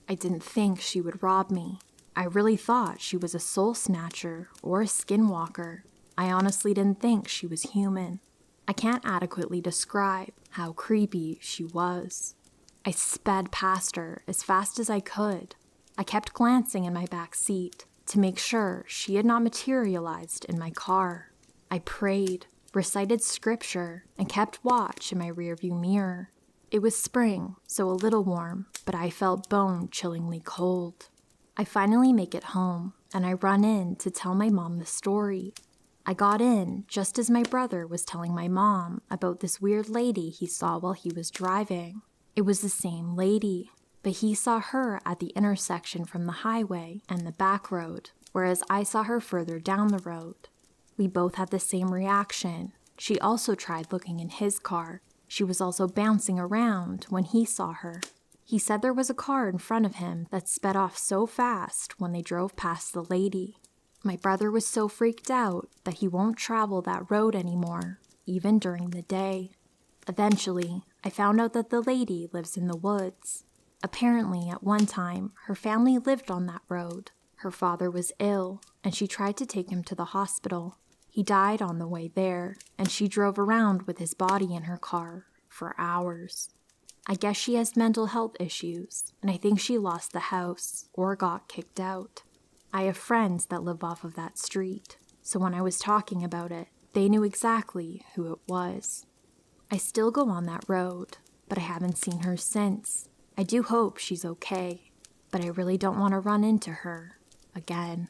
I didn't think she would rob me. I really thought she was a soul snatcher or a skinwalker. I honestly didn't think she was human. I can't adequately describe how creepy she was. I sped past her as fast as I could. I kept glancing in my back seat to make sure she had not materialized in my car. I prayed, recited scripture, and kept watch in my rearview mirror. It was spring, so a little warm, but I felt bone-chillingly cold. I finally make it home, and I run in to tell my mom the story. I got in just as my brother was telling my mom about this weird lady he saw while he was driving. It was the same lady, but he saw her at the intersection from the highway and the back road, whereas I saw her further down the road. We both had the same reaction. She also tried looking in his car. She was also bouncing around when he saw her. He said there was a car in front of him that sped off so fast when they drove past the lady. My brother was so freaked out that he won't travel that road anymore, even during the day. Eventually, I found out that the lady lives in the woods. Apparently, at one time, her family lived on that road. Her father was ill, and she tried to take him to the hospital. He died on the way there, and she drove around with his body in her car for hours. I guess she has mental health issues, and I think she lost the house or got kicked out. I have friends that live off of that street, so when I was talking about it, they knew exactly who it was. I still go on that road, but I haven't seen her since. I do hope she's okay, but I really don't want to run into her again.